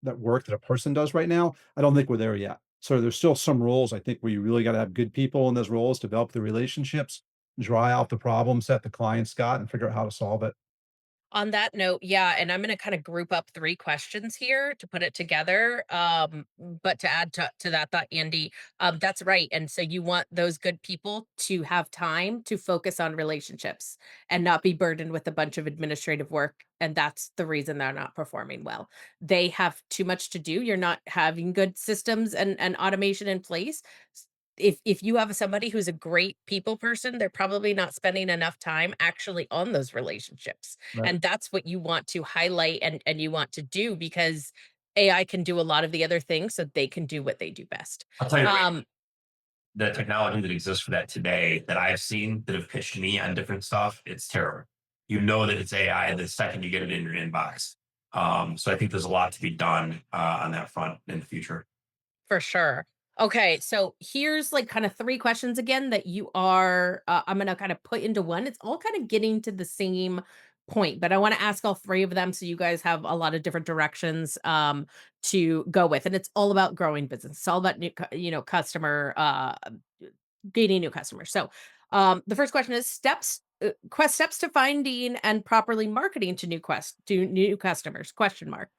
work that a person does right now. I don't think we're there yet. So there's still some roles I think where you really got to have good people in those roles, develop the relationships, dry out the problems that the client's got, and figure out how to solve it. On that note, yeah, and I'm going to kind of group up three questions here to put it together. But to add to that thought, Andy, that's right. And so you want those good people to have time to focus on relationships and not be burdened with a bunch of administrative work. And that's the reason they're not performing well. They have too much to do. You're not having good systems and automation in place. If you have somebody who's a great people person, they're probably not spending enough time actually on those relationships. Right. And that's what you want to highlight and you want to do, because AI can do a lot of the other things so they can do what they do best. I'll tell you right, Um, the technology that exists for that today that I have seen that have pitched me on different stuff, it's terrible. You know that it's AI the second you get it in your inbox. So I think there's a lot to be done on that front in the future. For sure. Okay, so here's like kind of three questions again that you are I'm going to kind of put into one. It's all kind of getting to the same point, but I want to ask all three of them so you guys have a lot of different directions to go with. And it's all about growing business. It's all about customer gaining new customers. So, the first question is quest steps to finding and properly marketing to new customers? Question mark.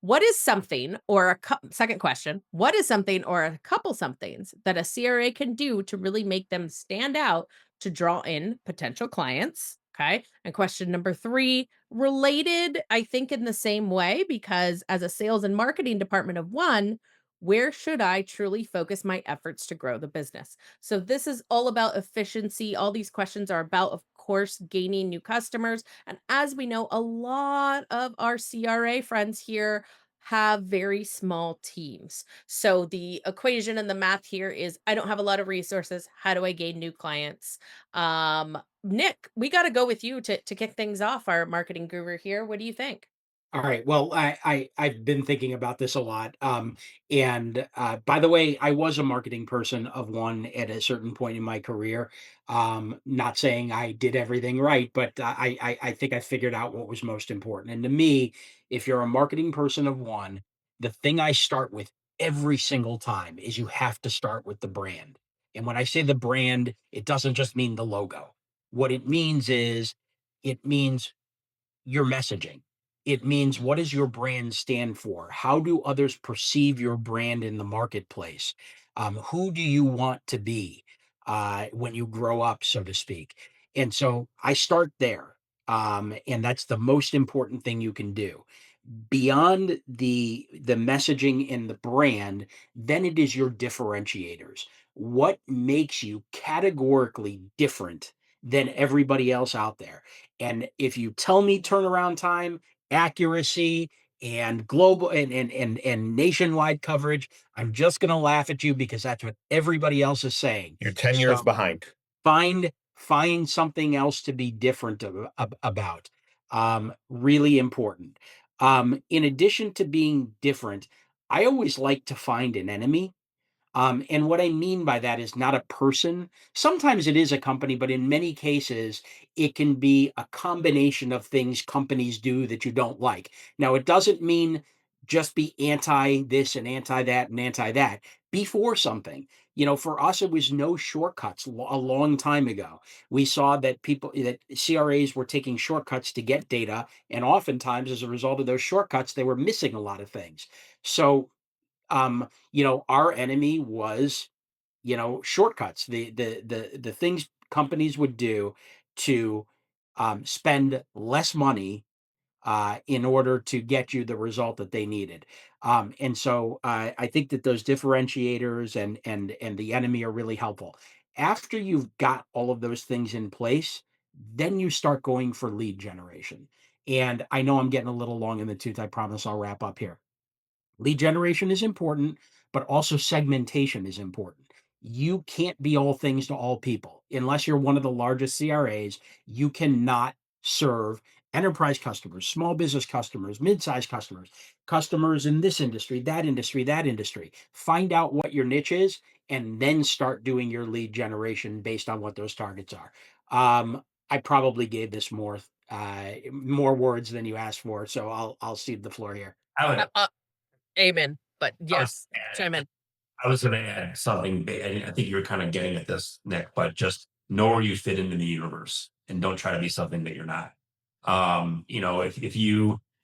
What is something or second question, what is something or a couple somethings that a CRA can do to really make them stand out to draw in potential clients? Okay. And question number three, related, I think, in the same way, because as a sales and marketing department of one, where should I truly focus my efforts to grow the business? So, this is all about efficiency. All these questions are about, of course, gaining new customers. And as we know, a lot of our CRA friends here have very small teams. So the equation and the math here is I don't have a lot of resources. How do I gain new clients? Nick, we got to go with you to kick things off, our marketing guru here. What do you think? All right. Well, I've been thinking about this a lot. And by the way, I was a marketing person of one at a certain point in my career. Not saying I did everything right, but I think I figured out what was most important. And to me, if you're a marketing person of one, the thing I start with every single time is you have to start with the brand. And when I say the brand, it doesn't just mean the logo. What it means is it means your messaging. It means, what does your brand stand for? How do others perceive your brand in the marketplace? Who do you want to be when you grow up, so to speak? And so I start there. And that's the most important thing you can do. Beyond the messaging and the brand, then it is your differentiators. What makes you categorically different than everybody else out there? And if you tell me turnaround time, accuracy, and global and nationwide coverage, I'm just going to laugh at you because that's what everybody else is saying. You're 10 years So behind. find something else to be different about. Really important. In addition to being different, I always like to find an enemy. And what I mean by that is not a person. Sometimes it is a company, but in many cases, it can be a combination of things companies do that you don't like. Now, it doesn't mean just be anti this and anti that and anti that. Be for something. For us, it was no shortcuts a long time ago. We saw that CRAs were taking shortcuts to get data. And oftentimes, as a result of those shortcuts, they were missing a lot of things. So, our enemy was, shortcuts, the things companies would do to spend less money in order to get you the result that they needed. And so I think that those differentiators and the enemy are really helpful. After you've got all of those things in place, then you start going for lead generation. And I know I'm getting a little long in the tooth. I promise I'll wrap up here. Lead generation is important, but also segmentation is important. You can't be all things to all people. Unless you're one of the largest CRAs, you cannot serve enterprise customers, small business customers, mid-sized customers, customers in this industry, that industry, that industry. Find out what your niche is and then start doing your lead generation based on what those targets are. I probably gave this more words than you asked for, so I'll cede the floor here. I would, Amen. But I was, yes, chime in. I was going to add something. And I think you were kind of getting at this, Nick, but just know where you fit into the universe and don't try to be something that you're not.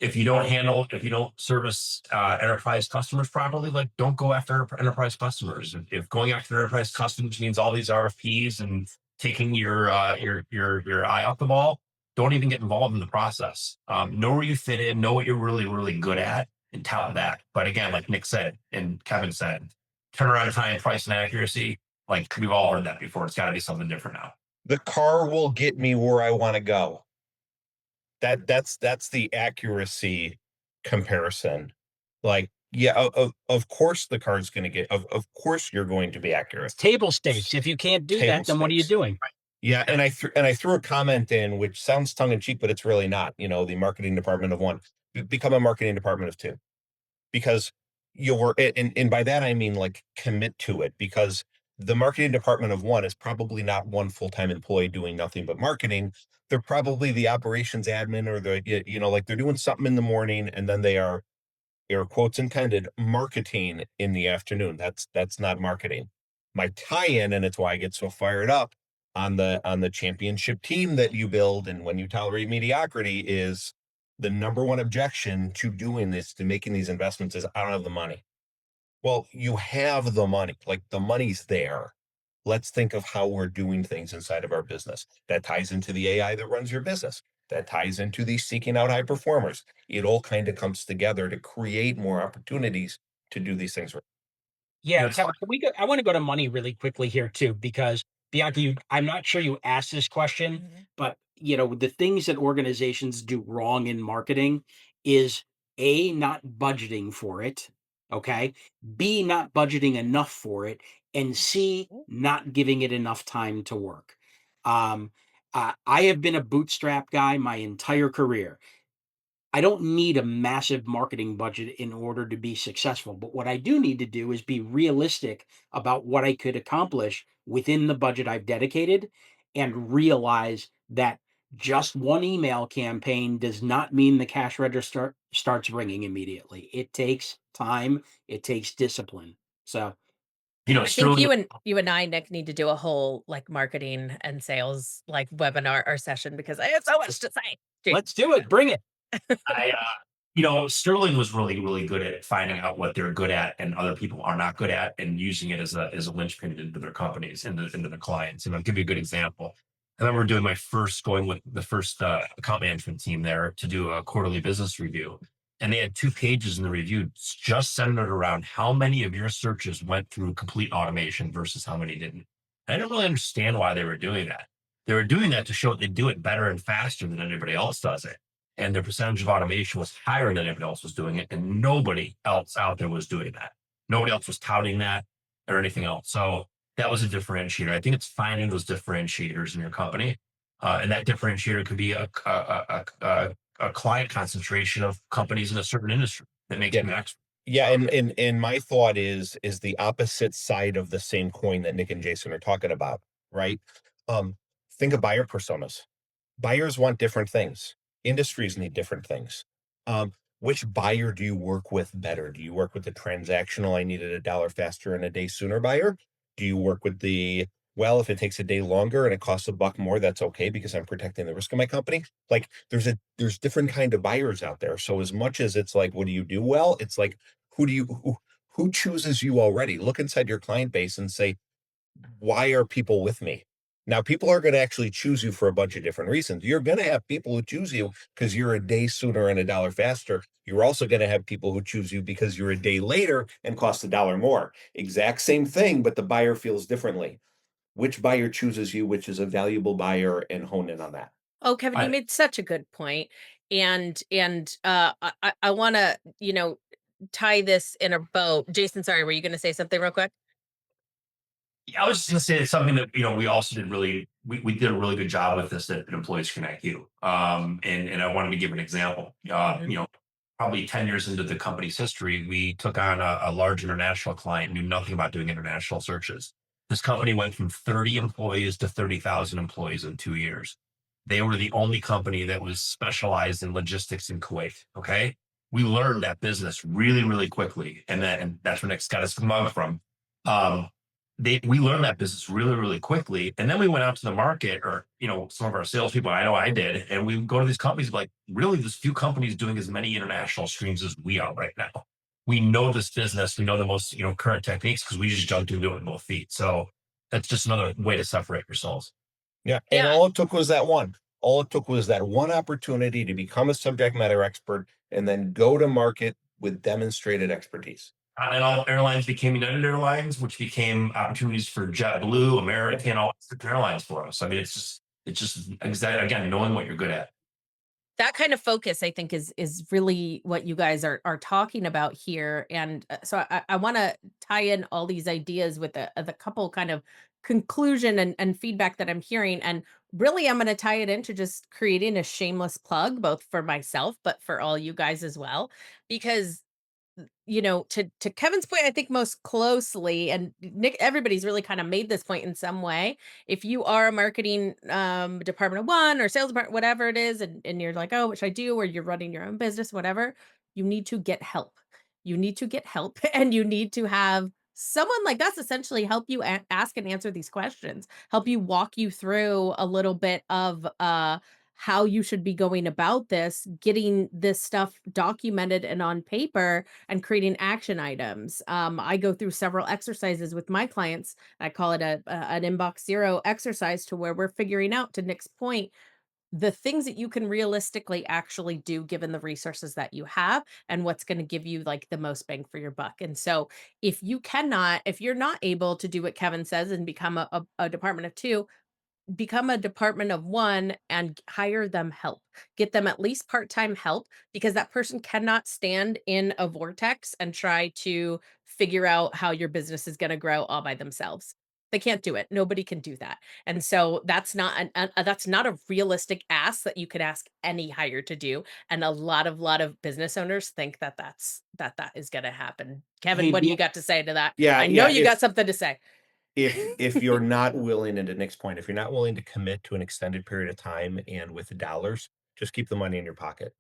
If you don't handle, if you don't service enterprise customers properly, like don't go after enterprise customers. If going after enterprise customers means all these RFPs and taking your eye off the ball, don't even get involved in the process. Know where you fit in, know what you're really, really good at, and tout that. But again, like Nick said and Kevin said, turnaround time, price, and accuracy. Like we've all heard that before. It's got to be something different now. The car will get me where I want to go. That's the accuracy comparison. Like, yeah, of course the car's going to get. Of course you're going to be accurate. Table stakes. If you can't do Table that, then what are you stakes. doing? Yeah, and I threw a comment in which sounds tongue in cheek, but it's really not. The marketing department of one, become a marketing department of two, because you're and by that I mean like commit to it, because the marketing department of one is probably not one full-time employee doing nothing but marketing. They're probably the operations admin, or like they're doing something in the morning and then they are, air quotes intended, marketing in the afternoon. That's not marketing. My tie-in, and it's why I get so fired up on the championship team that you build, and when you tolerate mediocrity, is the number one objection to doing this, to making these investments, is I don't have the money. Well, you have the money, like the money's there. Let's think of how we're doing things inside of our business. That ties into the AI that runs your business. That ties into the seeking out high performers. It all kind of comes together to create more opportunities to do these things. Yeah, It's Kevin, can we go? I want to go to money really quickly here too, because Bianca, I'm not sure you asked this question, but the things that organizations do wrong in marketing is A, not budgeting for it, okay? B, not budgeting enough for it, and C, not giving it enough time to work. I have been a bootstrap guy my entire career. I don't need a massive marketing budget in order to be successful. But what I do need to do is be realistic about what I could accomplish within the budget I've dedicated, and realize that just one email campaign does not mean the cash register starts ringing immediately. It takes time, it takes discipline. So, I think Sterling. you and I, Nick, need to do a whole like marketing and sales like webinar or session, because I have so much to say. Dude. let's do it. Bring it. Sterling was really, really good at finding out what they're good at and other people are not good at, and using it as a linchpin into their companies, into their clients. And I'll give you a good example. I remember going with the first account management team there to do a quarterly business review. And they had 2 pages in the review just centered around how many of your searches went through complete automation versus how many didn't. I didn't really understand why they were doing that. They were doing that to show that they do it better and faster than anybody else does it. And their percentage of automation was higher than everybody else was doing it. And nobody else out there was doing that. Nobody else was touting that or anything else. So that was a differentiator. I think it's finding those differentiators in your company. And that differentiator could be a client concentration of companies in a certain industry that makes them expert. Yeah, and my thought is the opposite side of the same coin that Nick and Jason are talking about, right? Think of buyer personas. Buyers want different things. Industries need different things. Which buyer do you work with better? Do you work with the transactional, I needed a dollar faster and a day sooner buyer? Do you work with well, if it takes a day longer and it costs $1 more, that's okay because I'm protecting the risk of my company? Like there's different kind of buyers out there. So as much as it's like, what do you do well? It's like, who chooses you already? Look inside your client base and say, why are people with me? Now, people are going to actually choose you for a bunch of different reasons. You're going to have people who choose you because you're a day sooner and a dollar faster. You're also going to have people who choose you because you're a day later and cost $1 more. Exact same thing, but the buyer feels differently. Which buyer chooses you, which is a valuable buyer, and hone in on that. Oh, Kevin, you I- made such a good point. And I want to, tie this in a bow. Jason, sorry, were you going to say something real quick? Yeah, I was just gonna say it's something that we also we did a really good job with this at Employees Connect You. And I wanted to give an example. Mhm. Probably 10 years into the company's history, we took on a large international client, knew nothing about doing international searches. This company went from 30 employees to 30,000 employees in 2 years. They were the only company that was specialized in logistics in Kuwait. Okay. We learned that business really, really quickly. And that's where Nick's got his mug from. Um, we learned that business really, really quickly. And then we went out to the market, or some of our salespeople, I know I did, and we go to these companies like, really, there's few companies doing as many international streams as we are right now. We know this business, we know the most current techniques because we just jumped into it with both feet. So that's just another way to separate yourselves. Yeah. And Yeah. all it took was that one. All it took was that one opportunity to become a subject matter expert and then go to market with demonstrated expertise. And all airlines became United Airlines, which became opportunities for JetBlue, American, all different airlines for us. I mean, it's just exactly, again, knowing what you're good at. That kind of focus, I think, is really what you guys are talking about here. And so I want to tie in all these ideas with the couple kind of conclusion and feedback that I'm hearing. And really, I'm going to tie it into just creating a shameless plug, both for myself, but for all you guys as well, because to Kevin's point, I think most closely, and Nick, everybody's really kind of made this point in some way. If you are a marketing department of one or sales department, whatever it is, and you're like, oh, which I do, or you're running your own business, whatever, you need to get help. You need to get help, and you need to have someone like that's essentially help you ask and answer these questions, help you walk you through a little bit of how you should be going about this, getting this stuff documented and on paper and creating action items. I go through several exercises with my clients. I call it an inbox zero exercise to where we're figuring out, to Nick's point, the things that you can realistically actually do given the resources that you have and what's going to give you like the most bang for your buck. And so if you're not able to do what Kevin says and become a department of two, become a department of one and hire them help. Get them at least part-time help, because that person cannot stand in a vortex and try to figure out how your business is going to grow all by themselves. They can't do it. Nobody can do that. And so that's not a realistic ask that you could ask any hire to do. And a lot of business owners think that that is going to happen. Kevin, Hey, what do you got to say to that? Yeah, I know yeah. you got something to say. If you're not willing, and to Nick's point, if you're not willing to commit to an extended period of time and with dollars, just keep the money in your pocket.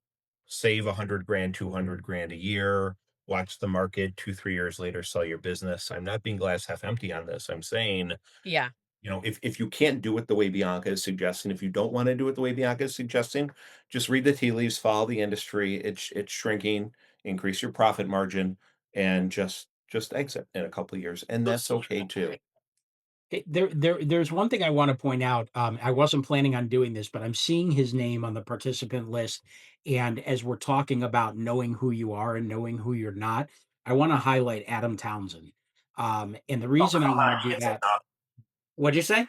Save 100 grand, 200 grand a year, watch the market 2, 3 years later, sell your business. I'm not being glass half empty on this. I'm saying, Yeah. if you can't do it the way Bianca is suggesting, if you don't want to do it the way Bianca is suggesting, just read the tea leaves, follow the industry. It's shrinking, increase your profit margin, and just exit in a couple of years. And that's okay too. There's one thing I want to point out. I wasn't planning on doing this, but I'm seeing his name on the participant list. And as we're talking about knowing who you are and knowing who you're not, I want to highlight Adam Townsend. And the Oh, reason I come on. want to He do gets that, enough. what'd you say?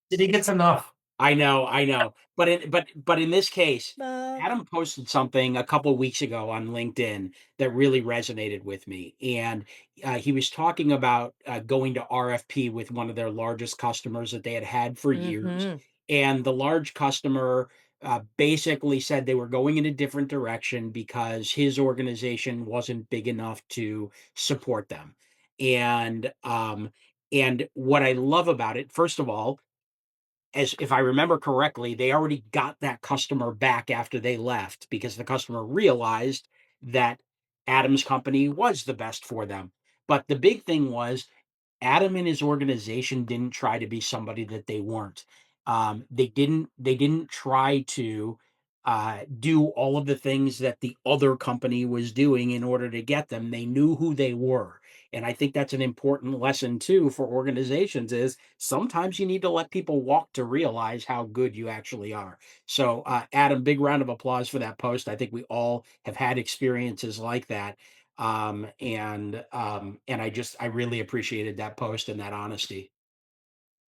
He gets enough. I know. But in this case, Love. Adam posted something a couple weeks ago on LinkedIn that really resonated with me, and he was talking about going to RFP with one of their largest customers that they had had for years, Mhm. and the large customer basically said they were going in a different direction because his organization wasn't big enough to support them, and and what I love about it, first of all, as if I remember correctly, they already got that customer back after they left because the customer realized that Adam's company was the best for them. But the big thing was Adam and his organization didn't try to be somebody that they weren't. They didn't try to do all of the things that the other company was doing in order to get them. They knew who they were, and I think that's an important lesson too for organizations. Is sometimes you need to let people walk to realize how good you actually are. So, Adam, big round of applause for that post. I think we all have had experiences like that, and I really appreciated that post and that honesty.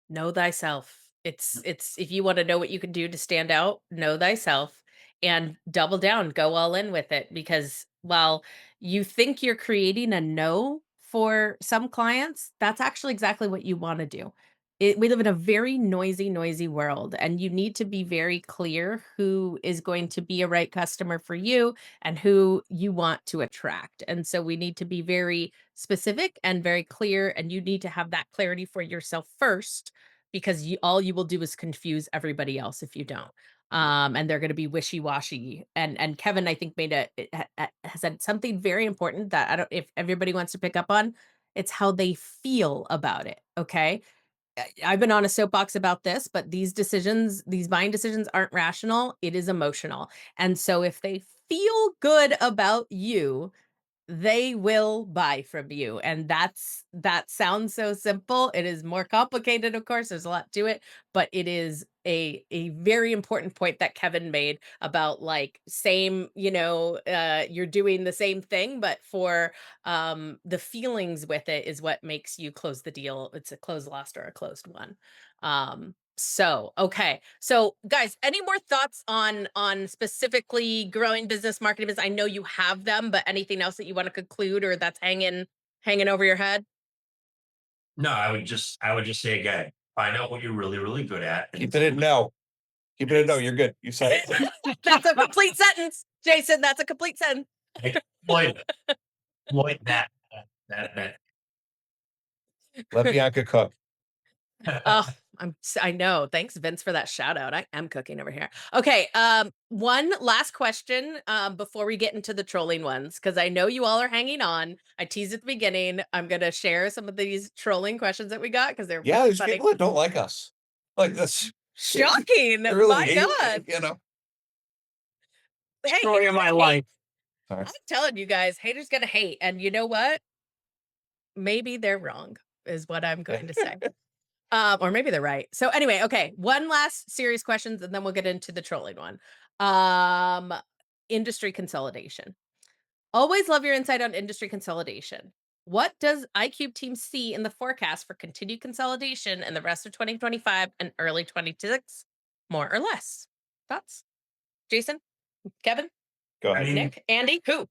Know thyself. Yep. It's if you want to know what you can do to stand out, know thyself and double down, go all in with it, because While you think you're creating a no for some clients, that's actually exactly what you want to do. We live in a very noisy, noisy world, and you need to be very clear who is going to be a right customer for you and who you want to attract. And so we need to be very specific and very clear, and you need to have that clarity for yourself first, because all you will do is confuse everybody else if you don't. And they're going to be wishy-washy. And Kevin, I think, has said something very important that I don't, if everybody wants to pick up on, it's how they feel about it. Okay. I've been on a soapbox about this, but these buying decisions aren't rational. It is emotional. And so if they feel good about you, they will buy from you. And that sounds so simple. It is more complicated, of course. There's a lot to it, but it is a very important point that Kevin made about, like, same, you're doing the same thing, but for the feelings with it is what makes you close the deal. It's a closed lost or a closed one. So, okay. So, guys, any more thoughts on specifically growing business, marketing business? I know you have them, but anything else that you want to conclude or that's hanging over your head? No, I would just say again, find out what you're really, really good at. Keep it in no. Keep it in no. You're good. You said it. That's a complete sentence, Jason. That's a complete sentence. Exploit it. Exploit that. Let Bianca cook. Oh, I know. Thanks, Vince, for that shout out. I am cooking over here. Okay. One last question before we get into the trolling ones, because I know you all are hanging on. I teased at the beginning. I'm gonna share some of these trolling questions that we got because they're Yeah, there's funny. people that don't like us. Like that's Shocking. they really My hate it, God. Hey, Story of my life. Sorry. I'm telling you guys, haters gonna hate. And you know what? Maybe they're wrong, is what I'm going to say. Or maybe they're right. So anyway, okay, one last serious questions, and then we'll get into the trolling one. Um, Industry consolidation. Always love your insight on industry consolidation. What does iCube team see in the forecast for continued consolidation in the rest of 2025 and early 26, more or less? Thoughts? Jason, Kevin, Go I ahead. mean, Nick, Andy, who?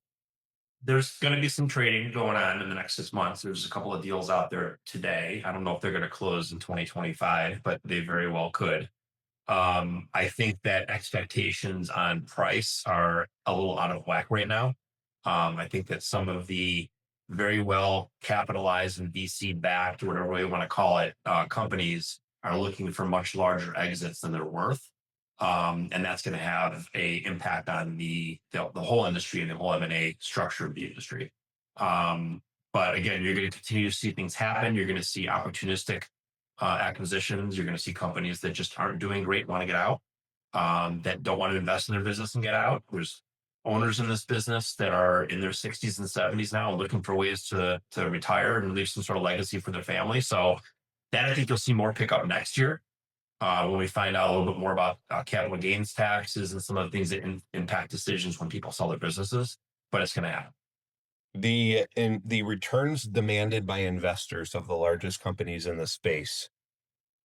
there's going to be some trading going on in the next 6 months. There's a couple of deals out there today. I don't know if they're going to close in 2025, but they very well could. I think that expectations on price are a little out of whack right now. I think that some of the very well capitalized and VC backed, whatever way you want to call it, companies are looking for much larger exits than they're worth. And that's going to have a impact on the whole industry and the whole M&A structure of the industry. But again, you're going to continue to see things happen. You're going to see opportunistic acquisitions. You're going to see companies that just aren't doing great, want to get out, that don't want to invest in their business and get out. There's owners in this business that are in their 60s and 70s now, looking for ways to retire and leave some sort of legacy for their family. So that, I think you'll see more pickup next year when we find out a little bit more about capital gains taxes and some of the things that impact decisions when people sell their businesses. But it's going to happen. The returns demanded by investors of the largest companies in the space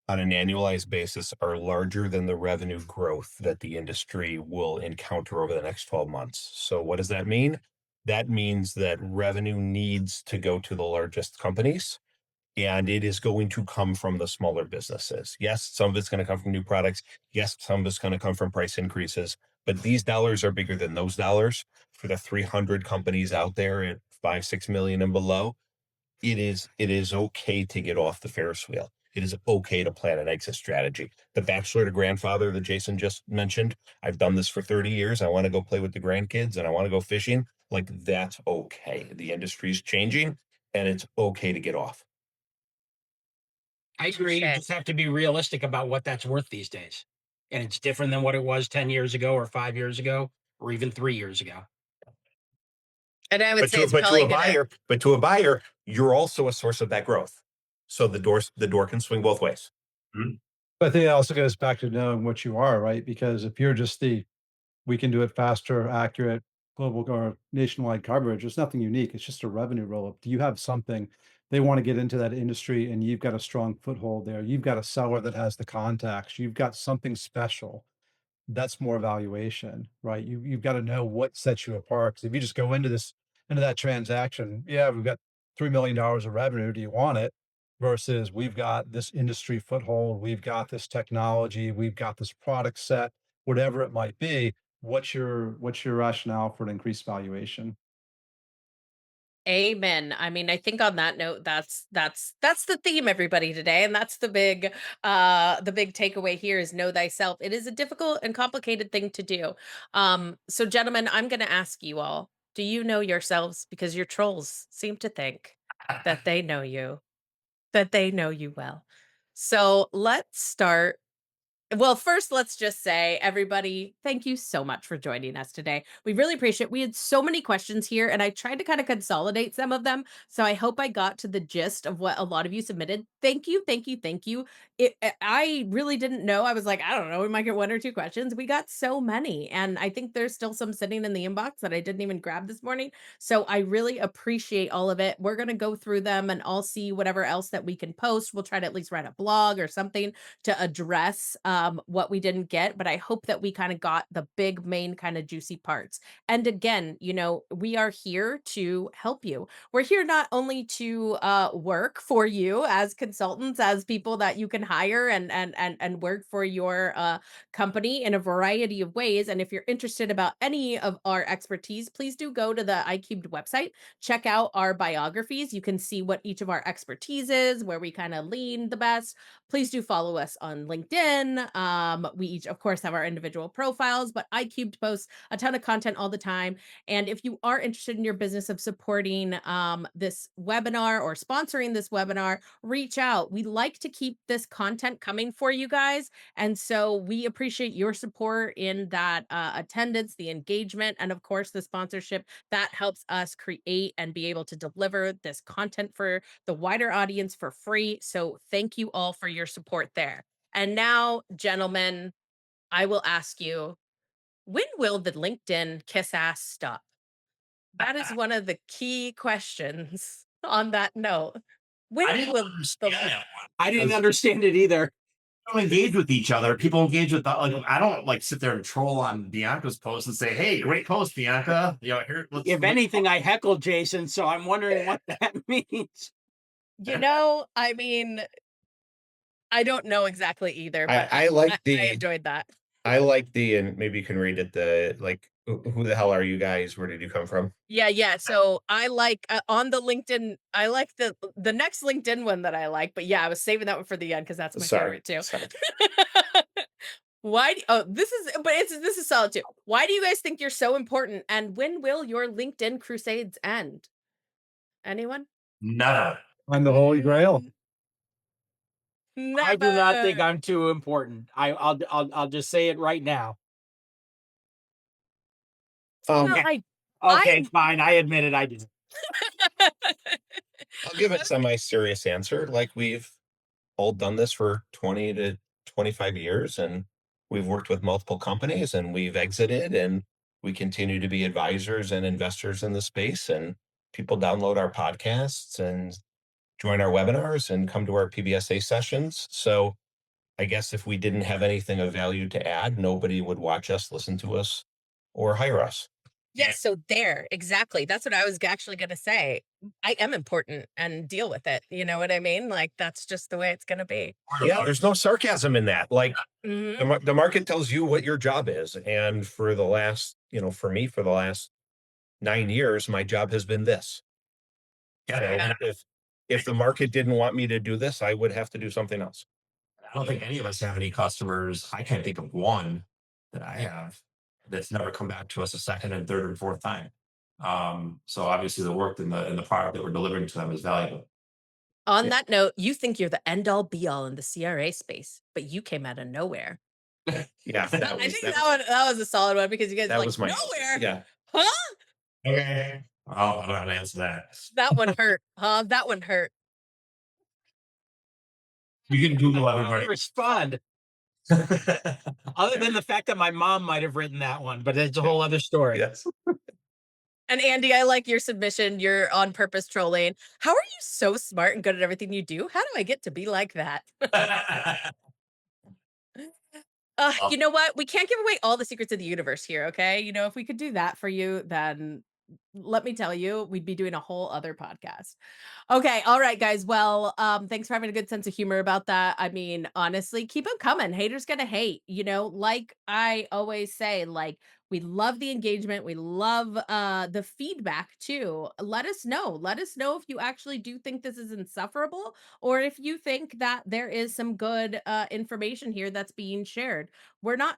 on an annualized basis are larger than the revenue growth that the industry will encounter over the next 12 months. So what does that mean? That means that revenue needs to go to the largest companies, and it is going to come from the smaller businesses. Yes, some of it's going to come from new products. Yes, some of it's going to come from price increases, but these dollars are bigger than those dollars. For the 300 companies out there at 5-6 million and below, it is okay to get off the Ferris wheel. It is okay to plan an exit strategy. The bachelor to grandfather that Jason just mentioned, I've done this for 30 years. I want to go play with the grandkids and I want to go fishing. Like, that's okay. The industry's changing and it's okay to get off. I agree. You Touche. just have to be realistic about what that's worth these days. And it's different than what it was 10 years ago or 5 years ago or even 3 years ago. And I would But say to, it's but to probably a buyer, but to a buyer, you're also a source of that growth. So the door can swing both ways. But I think it also goes back to knowing what you are, right? Because if you're just we can do it faster, accurate, global or nationwide coverage, it's nothing unique. It's just a revenue roll up. Do you have something they want to get into that industry and you've got a strong foothold there? You've got a seller that has the contacts. You've got something special. that's more valuation, right? You've got to know what sets you apart. Because if you just go into that transaction, yeah, we've got $3 million of revenue. Do you want it? Versus we've got this industry foothold, we've got this technology, we've got this product set, whatever it might be. What's your rationale for an increased valuation? Amen. I mean, I think on that note, that's the theme, everybody, today. And that's the big takeaway here is know thyself. It is a difficult and complicated thing to do. So gentlemen, I'm gonna ask you all, do you know yourselves? Because your trolls seem to think that they know you, that they know you well. So let's start. Well, first, let's just say, everybody, thank you so much for joining us today. We really appreciate it. We had so many questions here, and I tried to kind of consolidate some of them. So I hope I got to the gist of what a lot of you submitted. Thank you, thank you, thank you. I really didn't know. I was like, I don't know, we might get one or two questions. We got so many, and I think there's still some sitting in the inbox that I didn't even grab this morning. So I really appreciate all of it. We're gonna go through them, and I'll see whatever else that we can post. We'll try to at least write a blog or something to address what we didn't get, but I hope that we kind of got the big main kind of juicy parts. And again, we are here to help you. We're here not only to work for you as consultants, as people that you can hire and work for your company in a variety of ways. And if you're interested about any of our expertise, please do go to the iCubed website, check out our biographies. You can see what each of our expertise is, where we kind of lean the best. Please do follow us on LinkedIn. We each, of course, have our individual profiles, but iCubed posts a ton of content all the time. And if you are interested in your business of supporting this webinar or sponsoring this webinar, reach out. We like to keep this content coming for you guys. And so we appreciate your support in that attendance, the engagement, and of course, the sponsorship that helps us create and be able to deliver this content for the wider audience for free. So thank you all for your support there. And now, gentlemen, I will ask you, when will the LinkedIn kiss ass stop? That is one of the key questions on that note. When I didn't will understand the that one. I didn't understand it either. Don't engage with each other. People engage with the, like, I don't like sit there and troll on Bianca's post and say, "Hey, great post, Bianca." Here, let's. If anything, I heckled Jason, so I'm wondering what that means. I mean, I don't know exactly either, but I like I the enjoyed that. I like the, and maybe you can read it, the like, who the hell are you guys? Where did you come from? Yeah. So I like on the LinkedIn, I like the next LinkedIn one that I like, but yeah, I was saving that one for the end because that's my Sorry. favorite too. Sorry. This is solid too. Why do you guys think you're so important? And when will your LinkedIn crusades end? Anyone? Never. I'm the Holy Grail. I do not think Never. I'm too important. I'll just say it right now. No, Um, Okay, I fine. I admit it. I didn't. I'll give a semi-serious answer. Like, we've all done this for 20 to 25 years, and we've worked with multiple companies, and we've exited, and we continue to be advisors and investors in the space. And people download our podcasts and join our webinars and come to our PBSA sessions. So I guess if we didn't have anything of value to add, nobody would watch us, listen to us, or hire us. Yes, so there, exactly. That's what I was actually going to say. I am important and deal with it. You know what I mean? Like that's just the way it's going to be. Yeah, there's no sarcasm in that. Like, Mhm. the market tells you what your job is. And for the last, for me, for the last 9 years, my job has been this. So Yeah, if the market didn't want me to do this, I would have to do something else. I don't think any of us have any customers. I can't think of one that I have that's never come back to us a second and third and fourth time. So obviously the work and the product that we're delivering to them is valuable. On Yeah. that note, you think you're the end all be all in the CRA space, but you came out of nowhere. Yeah, I think that was a solid one because you guys that are like was my nowhere. yeah. Huh? Okay. Oh, I don't know how to answer that. That one hurt. Huh? That one hurt. You can Google I everybody. respond. Other than the fact that my mom might have written that one, but it's a whole other story. Yes. And Andy, I like your submission. You're on purpose trolling. How are you so smart and good at everything you do? How do I get to be like that? Oh. You know what? We can't give away all the secrets of the universe here, okay? You know, if we could do that for you, then let me tell you, we'd be doing a whole other podcast. Okay, all right, guys. Well, thanks for having a good sense of humor about that. I mean, honestly, keep them coming. Haters gonna hate, you know, like I always say, like we love the engagement, we love the feedback too. Let us know. Let us know if you actually do think this is insufferable or if you think that there is some good information here that's being shared. We're not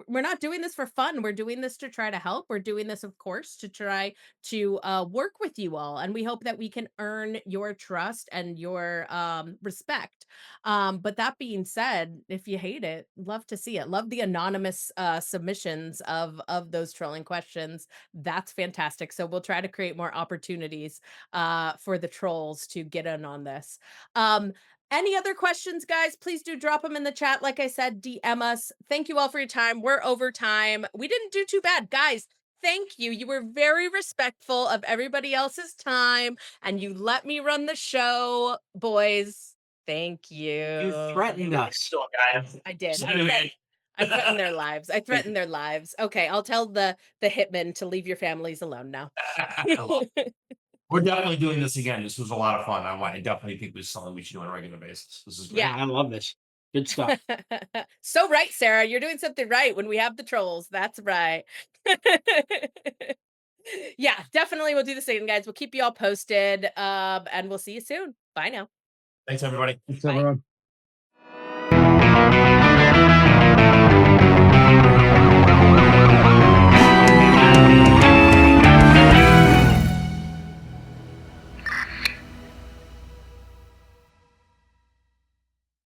we're not doing this for fun. We're doing this to try to help. We're doing this, of course, to try to work with you all, and we hope that we can earn your trust and your respect. But that being said, if you hate it, love to see it. Love the anonymous submissions of those trolling questions. That's fantastic. So we'll try to create more opportunities for the trolls to get in on this. Any other questions, guys? Please do drop them in the chat. Like I said, DM us. Thank you all for your time. We're over time. We didn't do too bad, guys. Thank you. You were very respectful of everybody else's time and you let me run the show, boys. Thank you. You threatened us. Still, guys. I did. So I, anyway. I threatened their lives. I threatened their lives. Okay, I'll tell the hitmen to leave your families alone now. We're definitely doing this again. This was a lot of fun. I definitely think this is something we should do on a regular basis. This is great. Yeah. I love this. Good stuff. So right, Sarah, you're doing something right when we have the trolls. That's right. Yeah, definitely we'll do the same, guys. We'll keep you all posted. And we'll see you soon. Bye now. Thanks, everybody. Thanks, Bye. everyone.